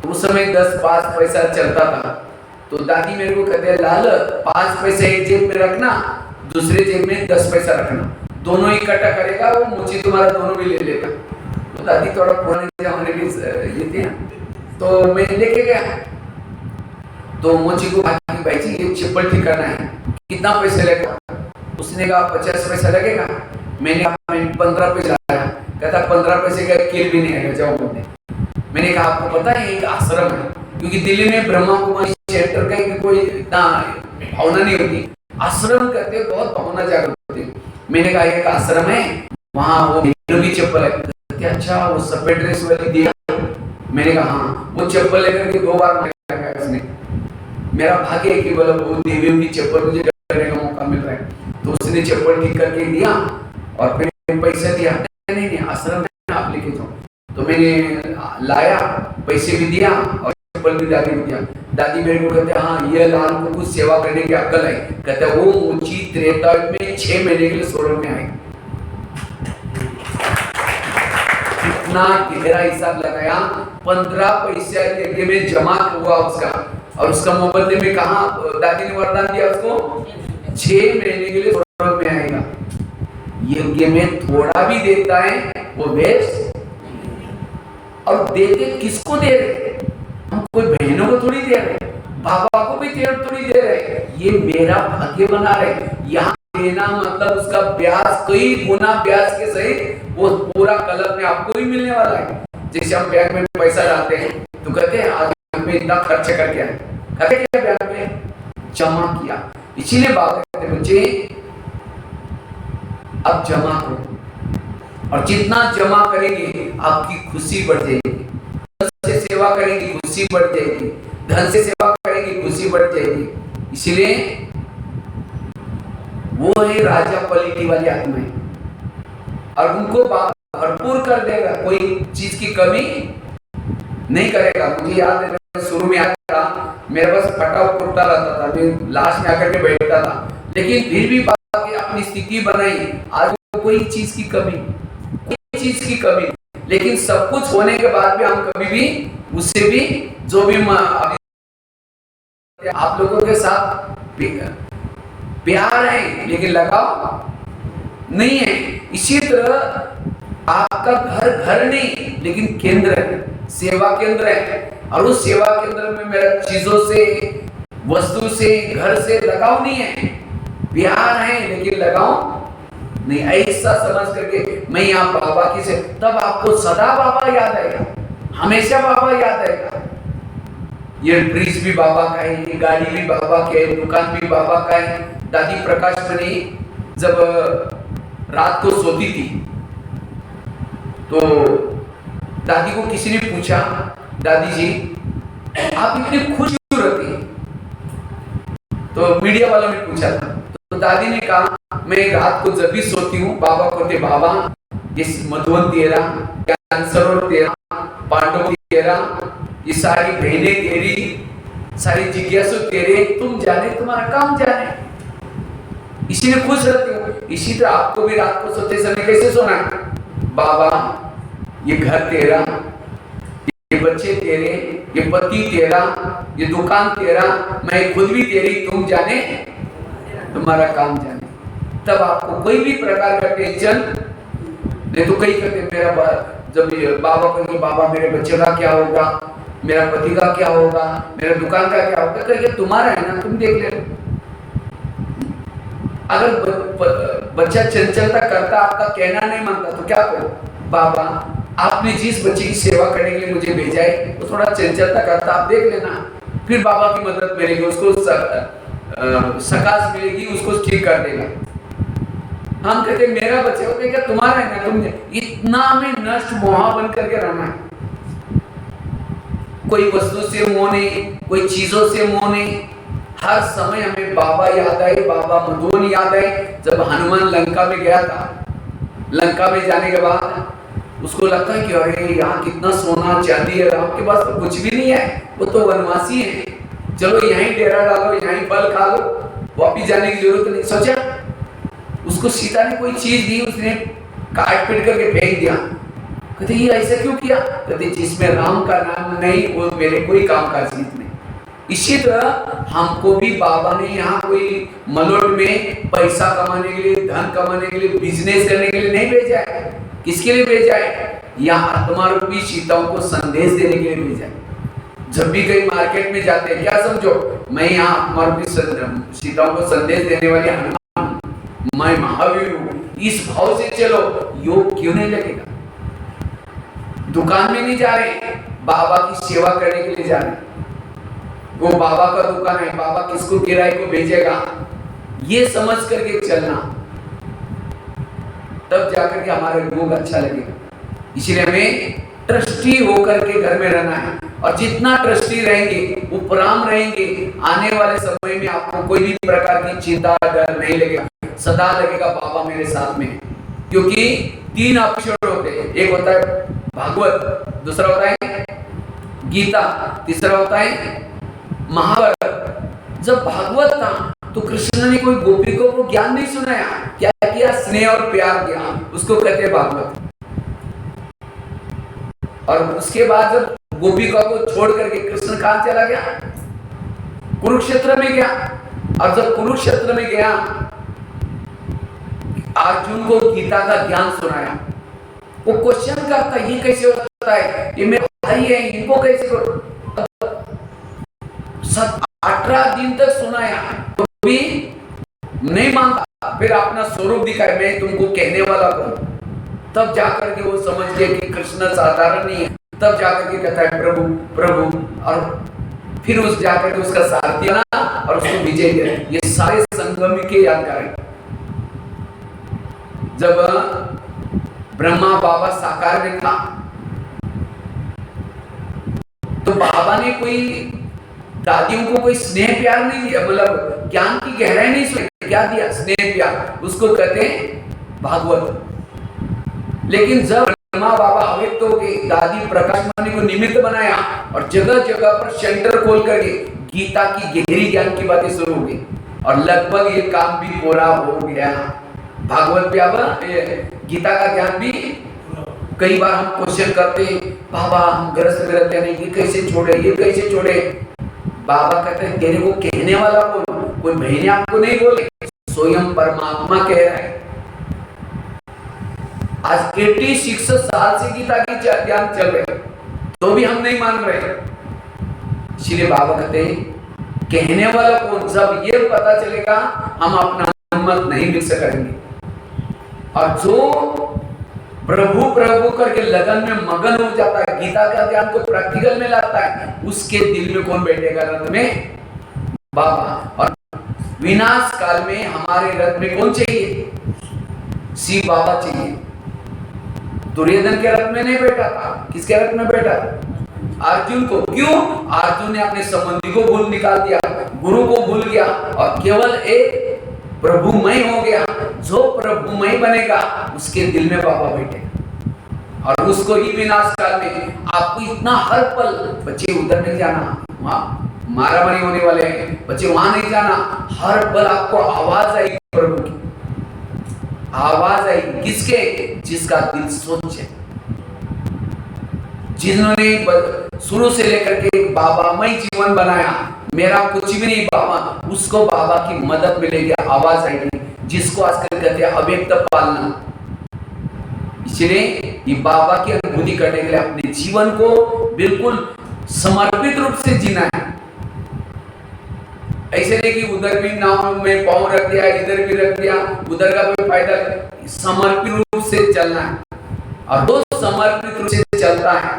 तो उस समय 10-5 पैसा चलता था। तो दादी मेरे को कहते हैं लाल 5 पैसे एक जेब में रखना, दूसरे जेब में 10 पैसा रखना, दोनों इकट्ठा करेगा वो मुझे तुम्हारा दोनों भी ले लेगा। तो दादी थोड़ा पुराने जमाने की ये थी, तो मैं लेके गया। तो मुझे को भाई जी ये चप्पल ठीक करना है, कितना पैसे लगेगा? उसने कहा 50 पैसा लगेगा। मैंने कहा 15 पैसे लाया। कहता 15 पैसे का किल भी नहीं आएगा, जाओ बोलने। मैंने कहा आपको पता है एक आश्रम है, क्योंकि दिल्ली में ब्रह्मा कुमारी सेंटर का कोई इतना भावना नहीं होती, आश्रम कहते बहुत भावना जागृत होती है। मैंने कहा एक आश्रम है, वहाँ वो भी चप्पल है। कहते अच्छा वो सफेद ड्रेस वाली दिया। मैंने कहा हाँ, वो चप्पल लेकर के 2 बार मारा उसने। मेरा भाग्य है कि बोला वो देवियों की चप्पल मुझे करने का मौका मिल रहा है। तो उसने चप्पल ठीक करके दिया और फिर पैसा दिया। नहीं आश्रम में आप लेके जाओ। तो मैंने लाया, पैसे भी दिया और चप्पल भी दादी को दिया। दादी मेरे को कहते हाँ ये लाल को कुछ सेवा करने की अक्कल है। कहते वो ऊंची त्रेता में 6 महीने के लिए स्वर्ग में आएगी। कितना गहरा हिसाब लगाया, 15 पैसा यज्ञ में जमा हुआ उसका, और उसका मुबदले में कहा दादी ने वरदान दिया उसको 6 महीने के लिए स्वर्ग में आएगा। यज्ञ में थोड़ा भी देता है वो वेस्ट, और देते किसको दे रहे? हम कोई बहनों को थोड़ी दे रहे, बाबा को भी थोड़ी दे रहे, ये मेरा भाग्य बना रहे। यहाँ देना मतलब उसका ब्याज कई गुना ब्याज के सहित वो पूरा कलर में आपको भी मिलने वाला है। जैसे हम बैंक में पैसा डालते हैं तो कहते हैं आज बैंक में इतना खर्च करके आए, कहते क्या बैंक में जमा किया। इसीलिए बाबा कहते बच्चे अब जमा करो, और जितना जमा करेंगे आपकी खुशी बढ़ जाएगी। धन से सेवा करेंगे खुशी बढ़ जाएगी, धन से सेवा करेंगे खुशी बढ़ जाएगी। इसलिए वो है राजा पलटी वाली आत्माएं, और उनको बाबा भरपूर कर देगा, कोई चीज की कमी नहीं करेगा। मुझे याद है शुरू में आता मेरे पास फटा कुर्ता रहता था, मैं लास्ट में आकर के बैठता था, लेकिन फिर भी बाबा की अपनी स्थिति बनाई। आज कोई चीज की कमी, कोई चीज की कमी, लेकिन सब कुछ होने के बाद भी हम कभी भी उससे भी जो भी आप लोगों के साथ प्यार है लेकिन लगाव नहीं है। इसी तरह आपका घर घर नहीं लेकिन केंद्र है, सेवा केंद्र है, और उस सेवा केंद्र में मेरा चीजों से, वस्तु से, घर से लगाव नहीं है। प्यार है लेकिन लगाव नहीं। ऐसा समझ करके मैं यहाँ बाबा की से, तब आपको सदा बाबा याद आएगा, हमेशा बाबा याद आएगा। ये ब्रिज भी बाबा का है, ये गाड़ी भी बाबा के है, दुकान भी बाबा का है। दादी प्रकाश मणि जब रात को सोती थी तो दादी को किसी ने पूछा, दादी जी आप इतनी खुश क्यों रहती हैं? तो मीडिया वालों ने पूछा था, तो दादी ने कहा मैं रात को जब भी सोती हूँ बाबा कहते बाबा ये मधुवन तेरा, कैंसर तेरा, पांडव तेरा, ये सारी बहनें तेरी, सारी जिज्ञासु तेरे, तुम जाने तुम्हारा काम जाने, इसीलिए खुश रहती हूँ। इसी तरह आपको भी रात को सोते समय कैसे सोना है? बाबा ये घर तेरा, ये बच्चे तेरे, ये पति तेरा, ये दुकान तेरा, मैं खुद भी तेरी, तुम जाने तुम्हारा काम जाने। तब आपको कोई भी प्रकार का टेंशन नहीं। तो कई कहते मेरा जब बाबा कहेंगे बाबा मेरे बच्चे का क्या होगा, मेरा पति का क्या होगा, मेरा दुकान का क्या होगा, कहेंगे तुम्हारा है ना, तुम देख ले। अगर बच्चा चंचलता करता, आपका कहना नहीं मानता, तो क्या करो? बाबा आपने जिस बच्चे की सेवा करने के लिए मुझे भेजा है तो थोड़ा चंचलता करता, आप देख लेना, फिर बाबा की मदद मिलेगी, उसको सकाश मिलेगी, उसको ठीक कर देगा। हम कहते मेरा बच्चा होते क्या तुम्हारा है ना, तुम इतना में नष्ट मोहा बन करके रहना है। कोई वस्तु से मोह नहीं, कोई चीजों से मोह नहीं। हर समय हमें बाबा याद आए, बाबा मधुवन याद आए। जब हनुमान लंका में गया था, लंका में जाने के बाद उसको लगता है कि अरे यहाँ कितना सोना चांदी है, राम के पास तो कुछ भी नहीं है, वो तो वनवासी है, चलो यहीं डेरा डालो, यहीं फल खा लो, वापिस जाने की जरूरत नहीं। सोचा उसको सीता ने कोई चीज दी, उसने काट पीट करके फेंक दिया। कहते ये ऐसा क्यों किया? कहते जिसमें राम का नाम नहीं वो मेरे कोई काम का चीज नहीं। इसी तरह हमको भी बाबा ने यहाँ कोई मलोट में पैसा कमाने के लिए, धन कमाने के लिए, बिजनेस करने के लिए नहीं भेजा है। किसके लिए भेजा है? यहाँ आत्मा रूपी सीताओं को संदेश देने के लिए भेजा है। जब भी कहीं मार्केट में जाते हैं क्या समझो, मैं यहाँ आत्मा रूपी सीताओं को संदेश देने वाली हनुमान, मैं महावीर हूँ, इस भाव से चलो, योग क्यों नहीं लगेगा? दुकान में नहीं जा रहे, बाबा की सेवा करने के लिए जा रहे। वो बाबा का दुकान है, बाबा किसको किराए को भेजेगा, ये समझ करके चलना, तब जाकर के हमारा योग अच्छा लगेगा। इसलिए हमें ट्रस्टी होकर के घर में रहना है, और जितना ट्रस्टी रहेंगे, उपराम रहेंगे, आने वाले समय में आपको कोई भी प्रकार की चिंता, डर नहीं लगेगा। सदा लगेगा बाबा मेरे साथ में। क्योंकि 3 अक्षर होते हैं, एक होता है भागवत, दूसरा होता है गीता, तीसरा होता है महाभारत जब भागवत था तो कृष्ण ने कोई गोपिकों को ज्ञान नहीं सुनाया, क्या किया? स्नेह और प्यार दिया, उसको कहते हैं भागवत। और उसके बाद जब गोपिका को छोड़ करके कृष्ण कहां चला गया? कुरुक्षेत्र में गया। और जब कुरुक्षेत्र में गया, अर्जुन को गीता का ज्ञान सुनाया। वो क्वेश्चन करता, ये कैसे होता है, ये मेरे भाई है, इनको कैसे करो? 18 दिन तक सुनाया तो भी नहीं मानता। फिर अपना स्वरूप दिखाया, मैं तुमको कहने वाला हूं। तब जाकर के वो समझ गया कि कृष्ण साधारण नहीं है। तब जाकर के कहता है प्रभु प्रभु, और फिर उस जाकर के उसका साथ दिया और उसको विजय दिया। ये सारे संगम के यादगार है। जब ब्रह्मा बाबा साकार में था तो बाबा ने कोई दादियों को कोई स्नेह प्यार नहीं दिया, मतलब ज्ञान की गहराई नहीं सुनी। क्या दिया? स्नेह प्यार। उसको कहते हैं भागवत। लेकिन जब ब्रह्मा बाबा अव्यक्त हो गए, दादी प्रकाश मणि को निमित्त बनाया और जगह जगह पर सेंटर खोल करके गीता की गहरी ज्ञान की बातें शुरू हो गई और लगभग ये काम भी पूरा हो गया। भागवत गीता का ज्ञान भी कई बार हम क्वेश्चन करते हैं, बाबा हम ग्रस्त में रहते नहीं, ये कैसे छोड़े, ये कैसे छोड़े? बाबा कहते हैं तेरे को कहने वाला कौन? कोई महीने आपको नहीं बोले, स्वयं परमात्मा कह रहा है। आज 86 साल से गीता की ज्ञान चल रहे तो भी हम नहीं मान रहे। इसलिए बाबा कहते हैं कहने वाला कौन? जब ये पता चलेगा हम अपना हिम्मत नहीं मिल सकेंगे। और जो प्रभु प्रभु करके लगन में मगन हो जाता है, गीता का ज्ञान को प्रैक्टिकल में लाता है, उसके दिल में कौन बैठेगा? रथ में बाबा। और विनाश काल में हमारे रथ में कौन चाहिए? शिव बाबा चाहिए। दुर्योधन के रथ में नहीं बैठा था, किसके रथ में बैठा था? अर्जुन को। क्यों? अर्जुन ने अपने संबंधी को भूल निकाल दिया, गुरु को भूल गया और केवल एक प्रभुमय हो गया। जो प्रभुमय बनेगा उसके दिल में बाबा बैठे। और उसको ही विनाश काल में आपको इतना हर पल, बच्चे उधर नहीं जाना, वहां मारामारी होने वाले हैं, बच्चे वहां नहीं जाना, हर पल आपको आवाज आएगी प्रभु की, आवाज आएगी। किसके? जिसका दिल स्वच्छ है, जिन्होंने शुरू से लेकर के बाबामय जीवन बनाया, मेरा कुछ भी नहीं बाबा, उसको बाबा की मदद मिलेगी, आवाज आएगी, जिसको आजकल कहते हैं अव्यक्त पालना। इसलिए ये बाबा की अनुभूति करने के लिए अपने जीवन को बिल्कुल समर्पित रूप से जीना है। ऐसे नहीं कि उधर भी नाव में पांव रख दिया, इधर भी रख दिया, उधर का कोई फायदा नहीं। समर्पित रूप से चलना है। और वो समर्पित रूप से चलता है,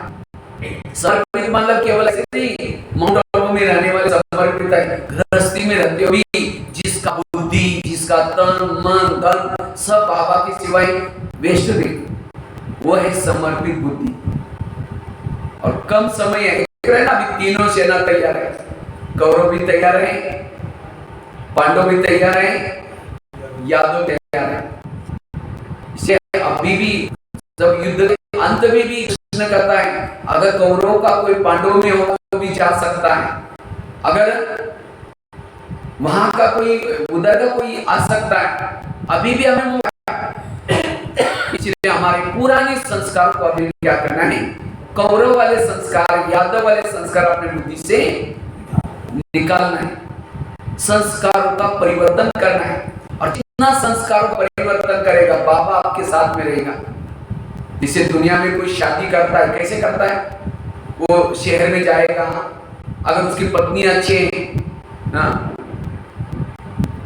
समर्पित मतलब केवल ऐसे नहीं माउंट आबू में रहने वाले समर्पित है, गृहस्थी में रहते हो भी जिसका बुद्धि, जिसका तन मन धन सब बाबा की सिवाय वेस्ट दे, वो है समर्पित बुद्धि। और कम समय है ना, अभी तीनों सेना तैयार है, कौरव भी तैयार है, पांडव भी तैयार है, यादव तैयार है। इसे अभी भी जब युद्ध के अंत में भी कृष्ण कहता है अगर कौरवों का कोई पांडवों में होगा तो भी जा सकता है, अगर वहां का कोई उधर का कोई आ सकता है, अभी भी हमें मौका है। इसलिए हमारे पुराने संस्कार को अभी क्या करना है? कौरव वाले संस्कार, यादव वाले संस्कार अपने बुद्धि से निकालना है, संस्कारों का परिवर्तन करना है। और जितना संस्कारों का परिवर्तन करेगा बाबा आपके साथ में रहेगा। जिसे दुनिया में कोई शादी करता है, कैसे करता है? वो शहर में जाएगा, अगर उसकी पत्नी अच्छी है ना,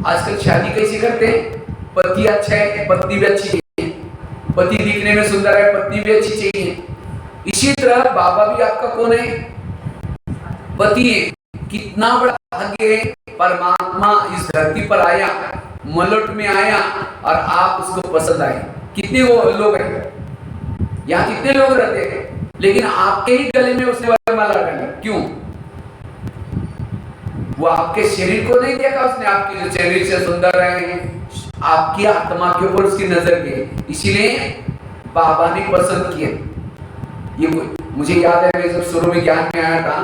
आजकल शादी कैसे करते हैं? पति अच्छा है, पत्नी भी अच्छी चाहिए, पति दिखने में सुंदर है, पत्नी भी अच्छी चाहिए। इसी तरह बाबा भी आपका कौन है? पति है। कितना बड़ा भाग्य है, परमात्मा इस धरती पर आया, मलट में आया और आप उसको पसंद आए। कितने वो लोग हैं यहाँ, कितने लोग रहते हैं, लेकिन आपके ही गले में उसने वरमाला डाली। क्यों? वो आपके शरीर को नहीं देखा उसने, आपके शरीर से सुंदर है, आपकी आत्मा के ऊपर उसकी नजर गई, इसीलिए बाबा ने पसंद किया। ये मुझे याद है, मैं जब शुरू में ज्ञान में आया था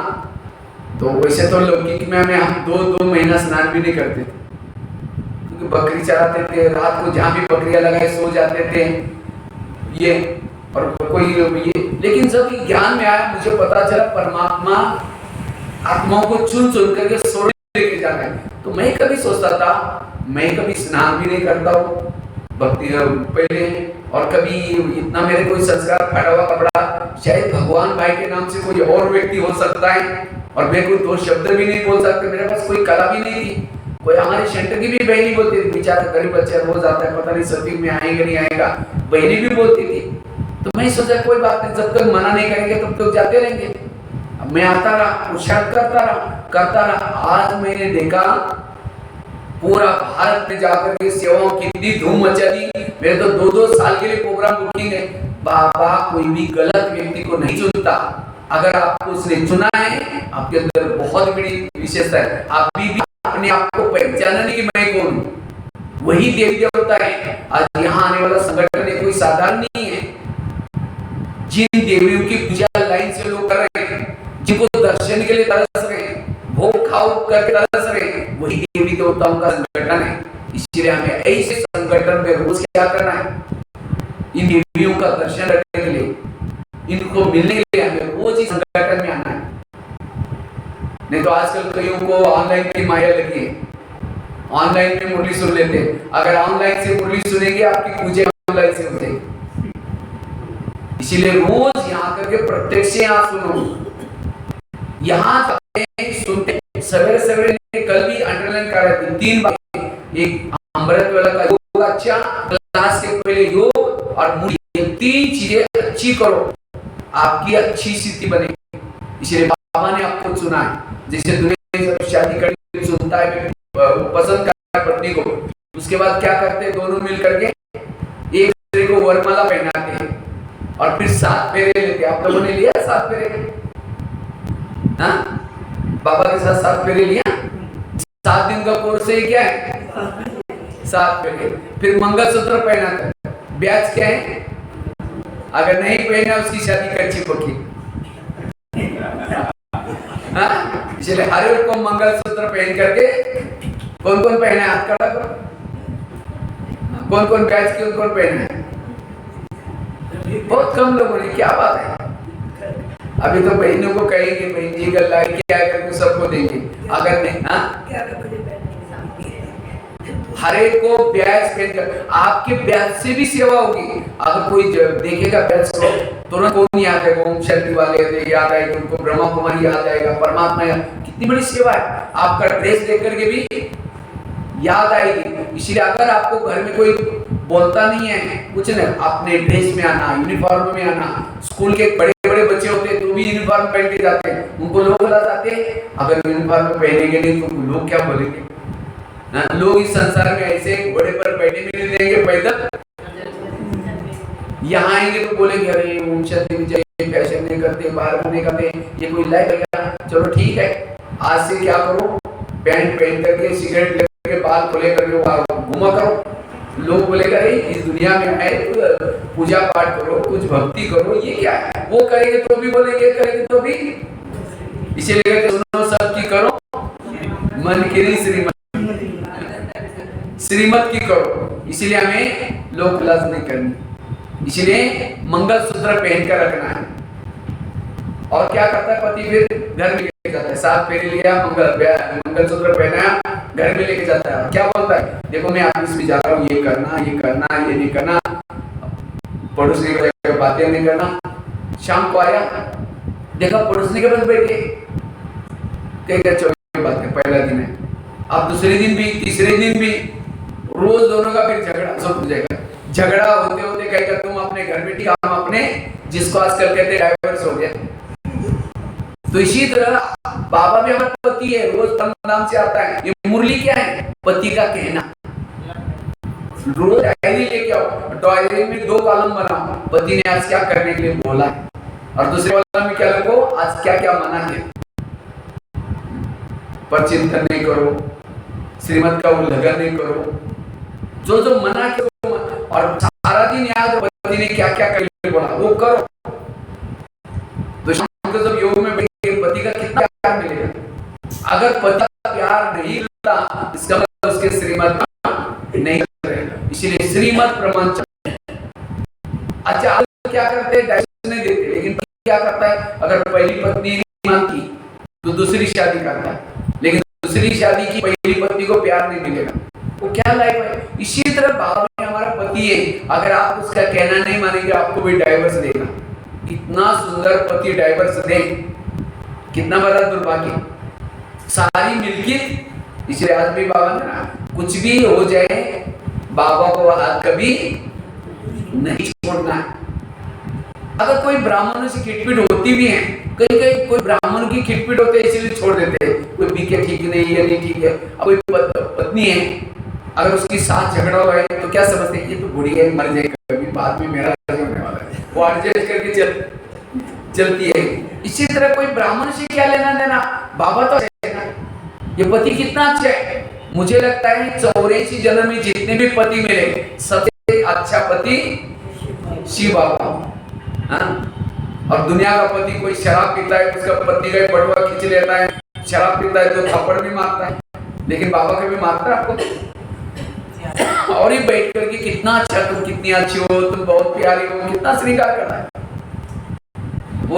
तो वैसे तो लौकिक में हम 2 महीना स्नान भी नहीं करते थे, क्योंकि बकरी चराते थे, रात को जहाँ भी बकरियां लगाए सो जाते थे ये, और कोई ये। लेकिन जब ज्ञान में आया, मुझे पता चला परमात्मा आत्माओं को चुन चुन करके सोने लेके जा रहे हैं। तो मैं कभी सोचता था, मैं कभी स्नान भी नहीं करता हूँ भक्ति पहले, और कभी इतना मेरे कोई संस्कार फटा हुआ कपड़ा, शायद भगवान भाई के नाम से कोई और व्यक्ति हो सकता है, और मैं कोई 2 शब्द भी नहीं बोल सकता, मेरे पास कोई कला भी नहीं थी। कोई हमारे सेंटर की भी बहनी बोलती थी, बेचारा गरीब बच्चा रोज आता है, पता नहीं सती में आएगा नहीं आएगा, बहनी भी बोलती थी। तो मैं सोचा कोई बात नहीं, जब तक मना नहीं करेंगे तब तक जाते रहेंगे। अब मैं आता रहा, पुरुषार्थ करता रहा। आज मैंने देखा पूरा भारत में जाकर के सेवाओं की इतनी धूम मचा दी। मेरे तो 2-2 साल के लिए प्रोग्राम बुकिंग है। बाबा कोई भी गलत व्यक्ति को नहीं चुनता। अगर आपको उसने चुना है, आपके अंदर बहुत बड़ी विशेषता है। आप भी अपने आप को पहचाना नहीं कि मैं कौन हूं, वही देवी देवता है। आज यहाँ आने वाला संगठन कोई साधारण नहीं है। जिन देवियों की पूजा लाइन से लोग कर रहे हैं, जिनको दर्शन के लिए तरस रहे हैं, भोग खाओ करके तरस रहे हैं, वही देवी देवताओं का संगठन है। इसलिए हमें ऐसे संगठन में रोज क्या करना है, इन देवियों का दर्शन करने के लिए, इनको मिलने के लिए हमें रोज इस संगठन में आना है। नहीं तो आजकल कईयों को ऑनलाइन की माया लगी है, ऑनलाइन में मुरली सुन लेते हैं। अगर ऑनलाइन से मुरली सुनेंगे, आपकी पूजा ऑनलाइन से हो जाएगी। इसीलिए रोज यहाँ करके प्रत्यक्ष यहाँ सुनो, यहाँ सुनते। सवेरे सवेरे कल भी अंडरलाइन कर रहे थे 3 बातें। एक अमृत वाला का योग, अच्छा क्लास के पहले योग और मुरली, 3 चीजें अच्छी करो, आपकी अच्छी स्थिति बनेगी। इसलिए बाबा ने आपको चुना है। जैसे दुनिया में जब शादी करके सुनता है, पसंद करता है पत्नी को, उसके बाद क्या करते हैं, दोनों मिल करके एक दूसरे को वरमाला पहनाते हैं और फिर 7 फेरे लेते हैं। आप लोगों ने लिया 7 फेरे? हाँ, बाबा के साथ 7 फेरे लिया। 7 दिन का कोर्स है, क्या है 7 फेरे। फिर मंगलसूत्र पहनाते हैं। ब्याज क्या है? अगर नहीं पहना उसकी शादी कच्ची पक्की। इसलिए हर एक को मंगलसूत्र पहन करके, कौन कौन पहना है हाथ खड़ा करो, कौन कौन ब्याज की कौन पहना है? बहुत कम लोगों ने। क्या बात है, अभी तो बहनों को कहेंगे बहन जी का लाइक क्या करके सबको देंगे। अगर नहीं, हर एक को ब्याज पहन कर, आपके ब्याज से भी सेवा होगी। अगर कोई देखेगा ब्याज को, तुरंत कौन याद आएगा? ओम शांति वाले याद आएगा, उनको ब्रह्मा कुमारी याद आएगा, परमात्मा याद। कितनी बड़ी सेवा है। आपका ड्रेस देख करके भी याद आएगी। इसलिए अगर आपको घर में कोई बोलता नहीं है कुछ नहीं, अपने ड्रेस में आना, यूनिफॉर्म में आना। स्कूल के बड़े बड़े बच्चे होते हैं तो भी यूनिफॉर्म पहन के जाते हैं, उनको लोग बुला जाते हैं। अगर यूनिफॉर्म पहनेंगे नहीं तो लोग क्या बोलेंगे? लोग इस संसार में ऐसे बड़े पर बैठे भी नहीं देंगे, पैदल यहाँ आएंगे तो बोलेंगे अरे ओम शांति विजय, फैशन नहीं करते, बाहर नहीं करते, ये कोई लाइक है? चलो ठीक है, आज से क्या करो, पैंट पहन करके, सिगरेट लेकर, बाल खोले करके घुमा करो। लोग बोलेगा इस दुनिया में आए तो पूजा पाठ करो, कुछ भक्ति करो, ये क्या है? वो करेंगे तो भी बोलेंगे, करेंगे तो भी। इसीलिए सुनो सब की करो, मन की नहीं श्रीमत की करो। इसीलिए हमें लोग लाज नहीं करनी। इसीलिए मंगलसूत्र पहन कर रखना है। और क्या करता है पति? फिर घर में लेके जाता है। 7 फेरे लिया, मंगलसूत्र पहनाया, घर में लेके जाता है। क्या बोलता है? देखो मैं ऑफिस में जा रहा हूँ, ये करना, ये करना, ये नहीं करना, पड़ोसी की बातें नहीं करना। शाम को आया, देखा पड़ोसी के पास बैठे, क्या चौकी बातें, पहला दिन है। अब दूसरे दिन भी, तीसरे दिन भी, रोज दोनों का फिर झगड़ा सब हो जाएगा। झगड़ा होते होते कहेगा तुम अपने घर में ठीक, हम अपने, जिसको आजकल कहते हैं डाइवर्स हो गया। तो इसी तरह बाबा भी हमारा पति है, रोज नाम से आता है। ये मुरली क्या है? पति का कहना। रोज डायरी लेके आओ, डायरी में 2 कॉलम बनाओ, पति ने आज क्या करने के लिए बोला है, और दूसरे कॉलम में क्या लिखो, आज क्या क्या मना है। पर चिंतन नहीं करो, श्रीमत का उल्लंघन नहीं करो, जो जो मना के, और सारा दिन याद पति ने क्या क्या करने बोला वो करो। तो शाम को जब योग में बैठे, पति का कितना प्यार मिलेगा। अगर पति का प्यार नहीं मिलता इसका मतलब उसके श्रीमत नहीं रहेगा, इसीलिए श्रीमत प्रमाण चाहिए। अच्छा आप क्या करते हैं, डाइवोर्स नहीं देते, लेकिन क्या करता है, अगर पहली पत्नी नहीं मानती तो दूसरी शादी करता है, लेकिन दूसरी शादी की पहली पत्नी को प्यार नहीं मिलेगा, वो क्या लाइफ है। इसी तरह बाबा ने हमारा पति है, अगर आप उसका कहना नहीं मानेंगे आपको भी डाइवोर्स देगा। कितना सुंदर पति डाइवोर्स दे, कितना बड़ा दुर्भाग्य, सारी मिल्कियत। इसलिए आज भी बाबा ने ना कुछ भी हो जाए बाबा को हाथ कभी नहीं छोड़ना है। अगर कोई ब्राह्मणों से खिटपिट होती भी है, कहीं कहीं कोई ब्राह्मण की खिटपिट होते है इसीलिए छोड़ देते हैं, कोई बीके ठीक नहीं है नहीं ठीक है। अब कोई पत्नी है, अगर उसकी साथ झगड़ा हुआ है तो क्या समझते हैं, ये तो बुढ़ी है मर जाएगा कभी, बाद में मेरा होने वाला है, वो एडजस्ट करके चलती है। इसी तरह कोई ब्राह्मण से क्या लेना देना, बाबा तो है ना, ये पति कितना अच्छा है। मुझे लगता है 84 जन्म में जितने भी पति मिले सबसे अच्छा पति शिव बाबा। हाँ? और दुनिया का पति कोई शराब पीता है, उसका पति का बटुआ खींच लेता है, शराब पीता है तो थप्पड़ भी मारता है, लेकिन बाबा कभी मारता है आपको? और ये बैठ करके कितना अच्छा, तुम कितनी अच्छी हो, तुम बहुत प्यारी हो, कितना श्रृंगार कर रहा है। वो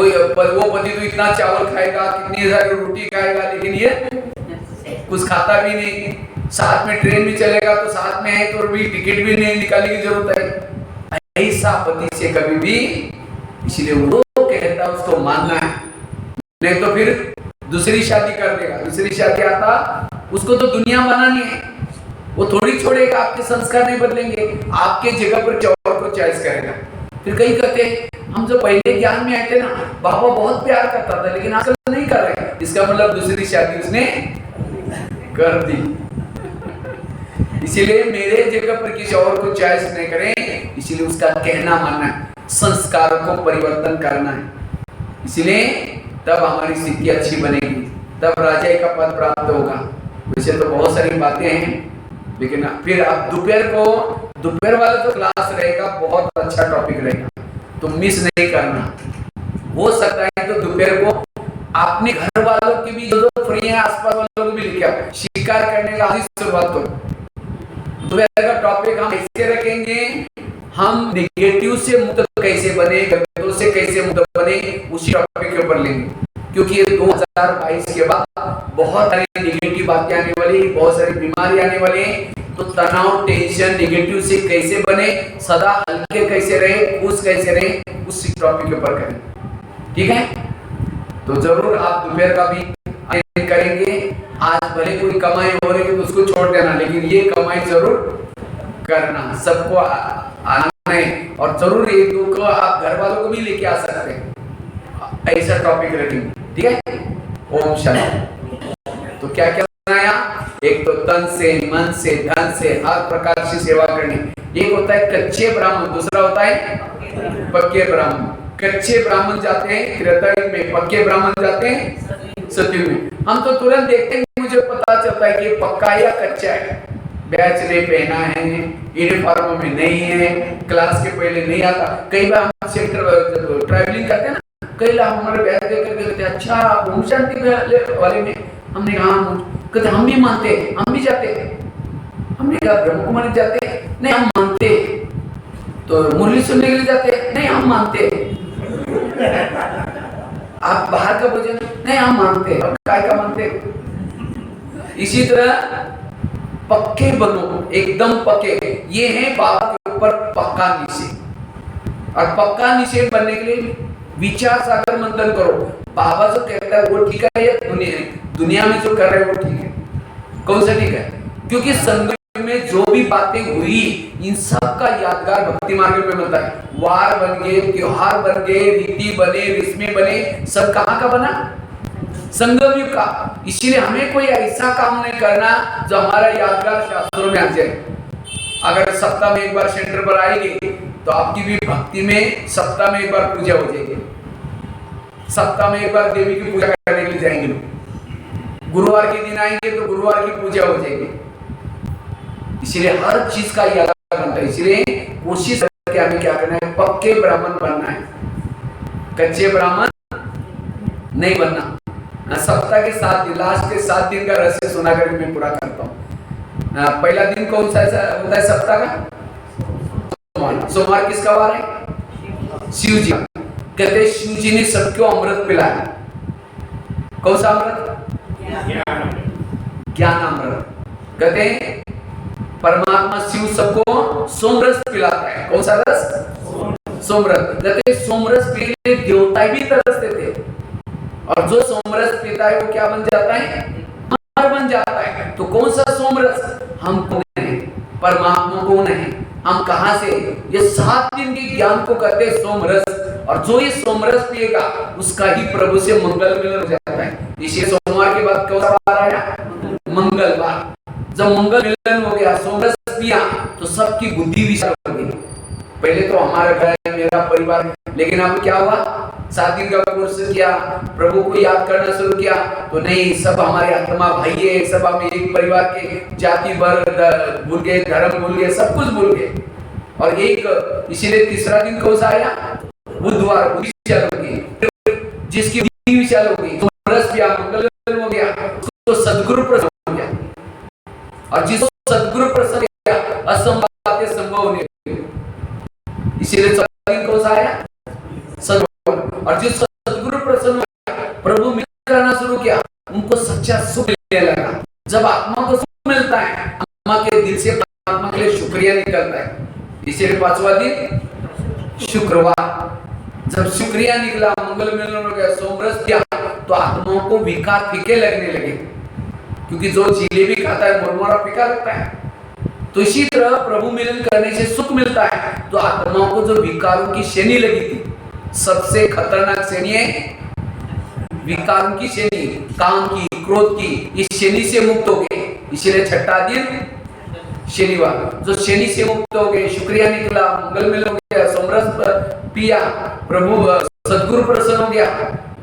पति तो इतना चावल खाएगा, कितनी सारी रोटी खाएगा, लेकिन ये कुछ खाता भी नहीं। साथ में ट्रेन भी चलेगा तो साथ में है तो भी टिकट भी नहीं निकालने की जरूरत है। ऐसा पति से कभी भी, इसलिए वो कहता है उसको मानना है, नहीं तो फिर दूसरी शादी कर देगा। दूसरी शादी आता उसको तो दुनिया बनानी है, वो थोड़ी छोड़ेगा, आपके संस्कार नहीं बदलेंगे, आपके जगह पर और को चॉइस करेगा। फिर कई कहते हैं हम जो पहले ज्ञान में आए थे ना, बाबा बहुत प्यार करता था लेकिन आजकल नहीं कर रहे, इसका मतलब दूसरी शादी उसने कर दी। इसीलिए मेरे जगह पर किसी और को चॉइस नहीं करें, इसीलिए उसका कहना मानना है, संस्कारों को परिवर्तन करना है। इसीलिए तब हमारी स्थिति अच्छी बनेगी, तब राजा का पद प्राप्त होगा। वैसे तो बहुत सारी बातें हैं, लेकिन फिर आप दोपहर वाला जो क्लास रहेगा बहुत अच्छा टॉपिक रहेगा, तो मिस नहीं करना। हो सकता है तो दोपहर को अपने घर वालों के भी जो फ्री है आसपास वालों को भी लेके आओ, शिकार करने का आज शुरुआत करो। दोपहर का टॉपिक हम ऐसे रखेंगे, हम निगेटिव से मुक्त कैसे बने, गलतियों से कैसे मुक्त बने, उसी टॉपिक के ऊपर लेंगे। क्योंकि ये 2022 के बाद बहुत सारी निगेटिव बातें आने वाली, बहुत सारी बीमारी आने वाली, तो तनाव, टेंशन, निगेटिव से कैसे बने, सदा हल्के कैसे रहे, खुश कैसे रहे, उसी टॉपिक के ऊपर करें। ठीक है, तो जरूर आप दोपहर का भी करेंगे। आज भले कोई कमाई हो रही है तो उसको छोड़ देना, लेकिन ये कमाई जरूर करना, सबको आना है। और जरूर एक दो को आप घर वालों को भी लेके आ सकते हैं, ऐसा टॉपिक रखेंगे। ठीक है, ओम शांति। तो क्या क्या बनाया, एक तो तन से, मन से, धन से, हर प्रकार से सेवा करनी। एक होता है कच्चे ब्राह्मण, दूसरा होता है पक्के ब्राह्मण। कच्चे ब्राह्मण जाते हैं त्रेता युग में, पक्के ब्राह्मण जाते हैं सतयुग में। हम तो तुरंत देखते हैं, मुझे पता चलता है कि पक्का या कच्चा है। बैच नहीं पहना है, यूनिफॉर्म में नहीं है, क्लास के पहले नहीं आता। कई बार हम सेंटर ट्रैवलिंग करते हैं ना, कई लोग हमारे बैच देख करके कहते हैं अच्छा ओम शांति वाले में, हमने कहा कहते हम भी मानते, हम भी जाते। हमने कहा ब्रह्म कुमारी जाते, नहीं हम मानते। तो मुरली सुनने के लिए जाते, नहीं हम मानते। आप बाहर का भोजन, नहीं हम मानते। और काय का मानते। इसी तरह पक्के बनो, एकदम पक्के, ये है बाबा के ऊपर पक्का निषेध। और पक्का निषेध बनने के लिए विचार सागर मंथन करो। बाबा जो कहता है वो ठीक है, या दुनिया में जो कर रहे हैं वो ठीक है, कौन सा ठीक है? क्योंकि संगम में जो भी बातें हुई, इन सब का यादगार भक्ति मार्ग में बनता है। वार बन गए, त्योहार बन गए, रीति बने, रिस्में बने, सब कहाँ का बना? संगम युग का। इसीलिए हमें कोई ऐसा काम नहीं करना जो हमारा यादगार शास्त्रों में आ जाए। अगर सप्ताह में एक बार सेंटर पर आएंगे तो आपकी भी भक्ति में सप्ताह में एक बार पूजा हो जाएगी। सप्ताह में एक बार देवी की पूजा करने के लिए जाएंगे। गुरुवार के दिन आएंगे तो गुरुवार की पूजा हो जाएगी। इसलिए हर चीज का याद बनता है। इसलिए कोशिश करके हमें क्या करना है, पक्के ब्राह्मण बनना है, कच्चे ब्राह्मण नहीं बनना। सप्ताह के 7 दिन, लास्ट के 7 दिन का रहस्य सुना करके मैं पूरा करता हूँ। पहला दिन कौन सा होता है सप्ताह का? सोमवार किसका वार है? शिव जी। कहते शिव जी ने सबको अमृत पिलाया। कौन सा अमृत? ज्ञान अमृत। कहते हैं परमात्मा शिव सबको सोमरस पिलाता है। कौन सा रस? सोमरस। कहते सोमरस पीने देवता भी तरसते थे, और जो सोमरस पीता है वो क्या बन जाता है? अमर बन जाता है। तो कौन सा सोमरस? हम कौन है? परमात्मा कौन है? हम कहां से? ये 7 दिन के ज्ञान को कहते हैं सोमरस। और जो ये सोमरस पिएगा उसका ही प्रभु से मंगल मिलन हो जाता है। इसी सोमवार के बाद कौन सा वार आया? मंगलवार। जब मंगल मिलन हो गया, सोमरस पिया, तो सबकी बुद्धि विशाल हो गई। पहले तो हमारा घर है, मेरा परिवार, लेकिन अब क्या हुआ? 7 दिन का कोर्स किया, प्रभु को याद करना शुरू किया, तो नहीं, सब हमारे आत्मा भाई है, सब हम एक परिवार के, जाति वर्ग भूल गए, धर्म भूल गए, सब कुछ भूल गए। और एक इसीलिए तीसरा दिन कौन सा आया? बुधवार। बुद्धि विशाल हो गई, जिसकी बुद्धि विशाल हो गई, सोमरस पिया, मंगल हो गया, तो सदगुरु प्रसन्न हो गया। और जिसको सदगुरु प्रसन्न किया, असंभव बातें संभव होने लगी। इसीलिए चौथा दिन कौन सा आया? सदगुरु। और जिस सदगुरु प्रसन्न हो गया, प्रभु मिलन करना शुरू किया, उनको सच्चा सुख मिलने लगा। जब आत्मा को सुख मिलता है, आत्मा के दिल से परमात्मा के लिए शुक्रिया निकलता है। इसीलिए 5वां दिन शुक्रवार। जब शुक्रिया निकला, मंगल मिलन हो गया, सोमरस किया, तो आत्माओं को विकार फीके लगने लगे, क्योंकि जो जिलेबी खाता है मुरमुरा फीका लगता है। तो इसी तरह प्रभु मिलन करने से सुख मिलता है। तो आत्माओं को जो विकारों की श्रेणी लगी थी, सबसे खतरनाक श्रेणी है विकारों की श्रेणी, काम की, क्रोध की, इस श्रेणी से मुक्त हो गए। इसीलिए 6ठा दिन शनिवार। जो शनि से मुक्त हो गए, शुक्रिया निकला, मंगल मिलन हो गया, सोमरस पिया, प्रभु सदगुरु प्रसन्न हो गया,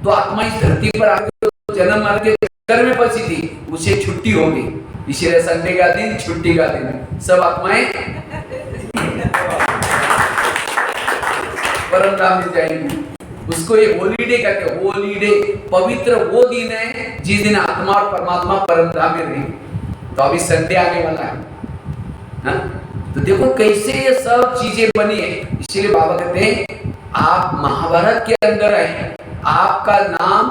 तो आत्मा इस धरती पर आके जन्म मरण के चक्कर में फंसी थी, उसे छुट्टी हो गई। इसीलिए संडे का दिन छुट्टी का दिन है। सब आत्माएं परम धाम में जाएंगी। उसको ये होलीडे कहते हैं। होलीडे पवित्र वो दिन है जिस दिन आत्मा और परमात्मा परम धाम में रहेंगे। तो अभी संडे आने वाला है, हाँ? तो देखो कैसे ये सब चीजें बनी है। इसीलिए बाबा कहते हैं आप महाभारत के अंदर आए, आपका नाम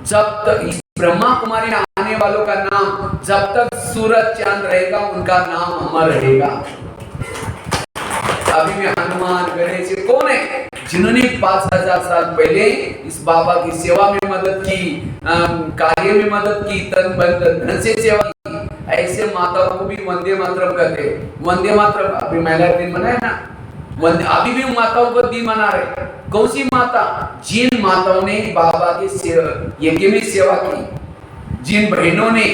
जब तक इस ब्रह्मा कुमारी में आने वालों का नाम जब तक सूरज चांद रहेगा, उनका नाम अमर रहेगा। अभी में हनुमान गणेश कौन है? जिन्होंने 5000 साल पहले इस बाबा की सेवा में मदद की, कार्य में मदद की, तन मन धन से सेवा की। ऐसे माताओं को भी वंदे मातरम कहते हैं। वंदे मातरम अभी महिला दिन मनाए ना, अभी भी माताओं को दिन मना रहे। कौन सी माता? जिन माताओं ने बाबा की यज्ञ में सेवा की, जिन बहनों ने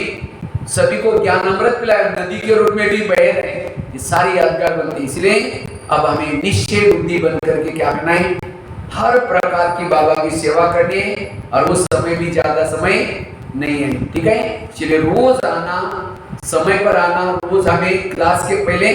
सभी को ज्ञान अमृत पिलाया, नदी के रूप में भी बह रहे, ये सारी यादगार बनती। इसलिए अब हमें निश्चय बुद्धि बन करके क्या करना है? हर प्रकार की बाबा की सेवा करनी है। और उस समय भी ज्यादा समय नहीं है, ठीक है? इसलिए रोज आना, समय पर आना। रोज हमें क्लास के पहले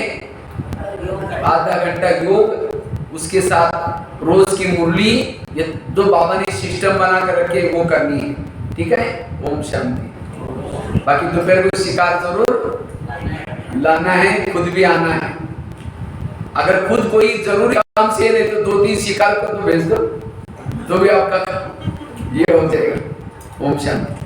आधा घंटा योग, उसके साथ रोज की मुरली, ये जो बाबा ने सिस्टम बना कर रखे वो करनी है, ठीक है? ओम शांति। बाकी दोपहर को शिकार जरूर लाना है, खुद भी आना है। अगर खुद कोई जरूरी काम से नहीं तो 2-3 शिकार को तो भेज दो, तो भी आपका ये हो जाएगा। ओम शांति।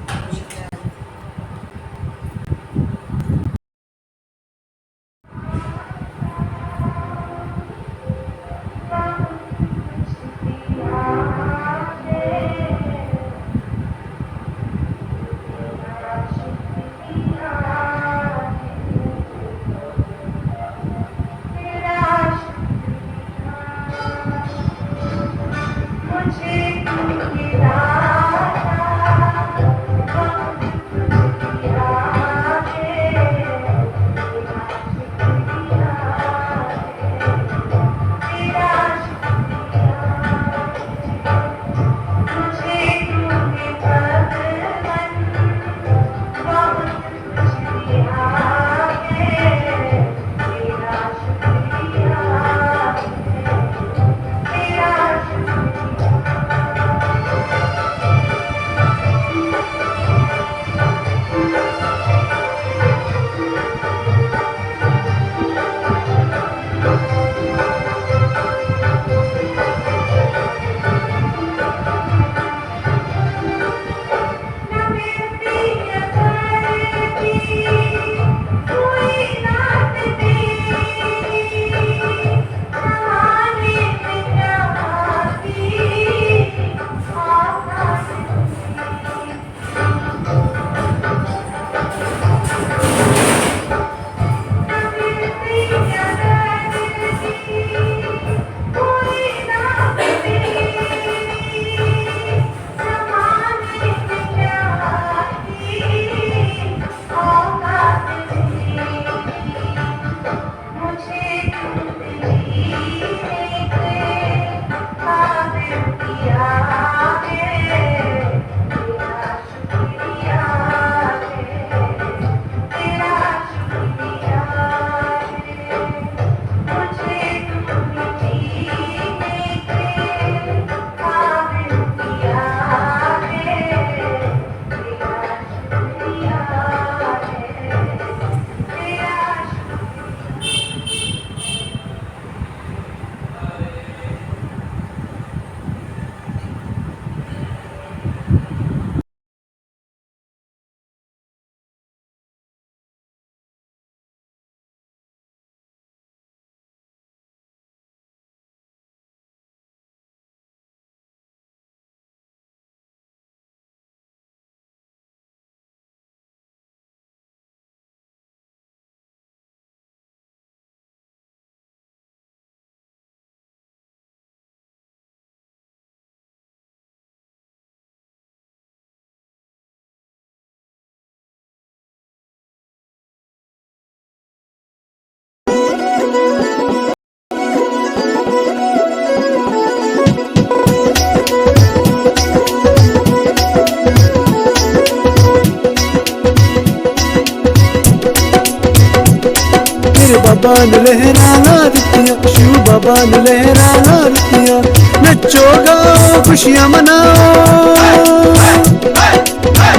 बाबा ने लहरा ला दित्तियां, शिव बाबा ने लहरा ला दित्तियां। नच्चो गाओ खुशियां मनाओ,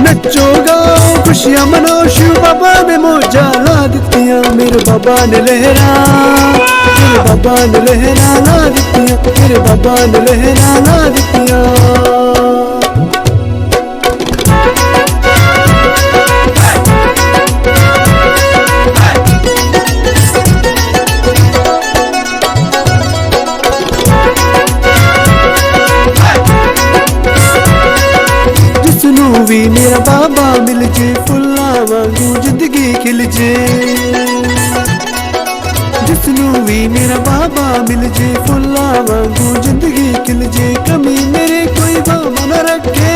नच्चो गाओ खुशियां मनाओ, शिव बाबा ने मौजा ला दित्तियां। मेरे बाबा ने लहरा, मेरे बाबा ने लहरा ला दित्तियां, मेरे बाबा ने लहरा ला दित्तियां। भी मेरा बाबा मिल जे, फुल्ला वांगू जिंदगी खिल जे। जिसनू भी मेरा बाबा मिल जे, फुल्ला वांगू जिंदगी खिल जे। कमी मेरे कोई बाबा न रखे,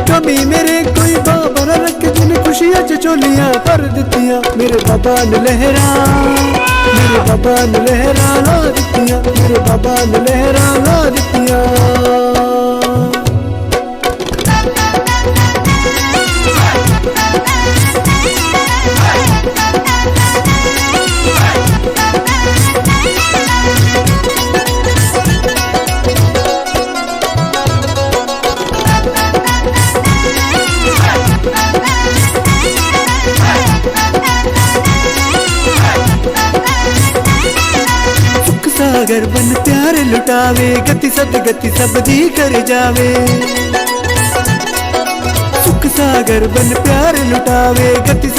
कमी मेरे कोई बाबा न रखे, जिन खुशियां च चोलियां भर दित्तियां। मेरे बाबा ने लहरा, मेरे बाबा ने लहरा ला दित्तियां, मेरे बाबा ने लहरा ला दित्तियां। सागर बन प्यार लुटावे, गति सब दी कर जावे। सुख सागर बन प्यार लुटावे, गति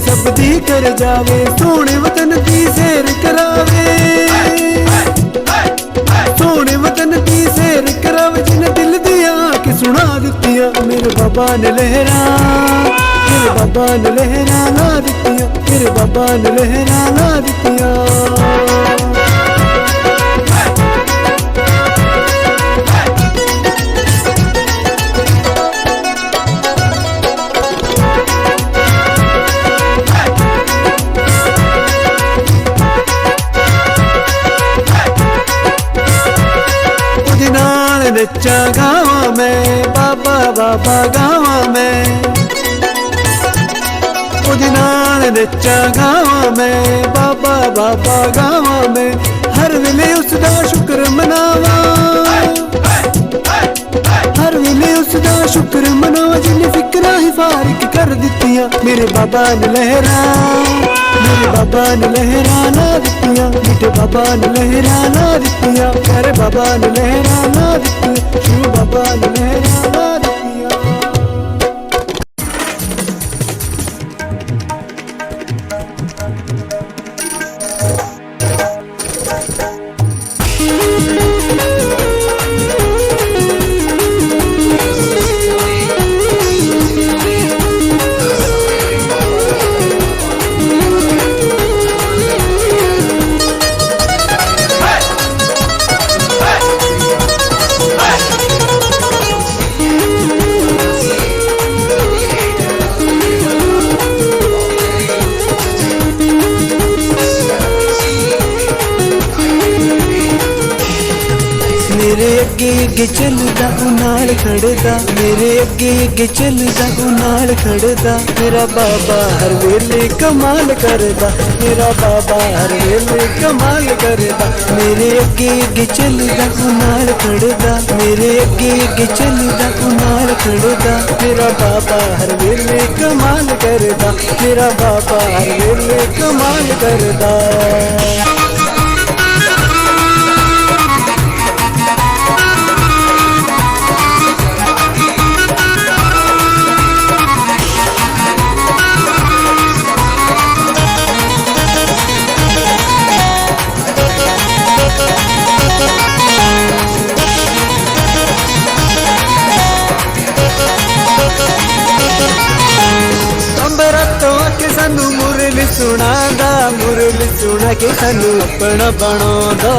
सब दी कर जावे। सोने वतन दी सैर करावे, सोने वतन दी सैर करावे, जिन दिल दिया के सुना दित्तियां। मेरे बाबा ने लहरा, मेरे बाबा ने लहरा ला दित्तियां, मेरे बाबा ने लहरा ला दित्तियां। नच्चा गावा मैं, बाबा बाबा गावा मैं, उदी नाल नच्चा गावा मैं, बाबा बाबा गावा मैं। हर वेले उसदा शुक्र मनावा, हर वेले उसदा शुक्र मनावा, जिन्हें फिक्रा ही फारिक कर दित्तियां। मेरे बाबा ने लहरा, मेरे बाबा ने लहरा ला दित्तियां, मिठे बाबा ने लहरा ला दित्तियां, प्यारे बाबा ने लहरा ला दित्तियां, शिव बाबा ने लहरा ला दित्तियां। मेरे अगे अगे चलदा नाल खड़दा, मेरे अगे अगे चलदा नाल खड़दा। मेरा बाबा हर वेले कमाल करदा, मेरा बाबा हर वेले कमाल करदा। मेरे अगे अगे चलदा नाल खड़दा, मेरे अगे अगे चलदा नाल खड़दा। मेरा बाबा हर वेले कमाल करदा, मेरा बाबा हर वेले कमाल करदा। सानू मुरली सुना के सानू अपना बनांदा।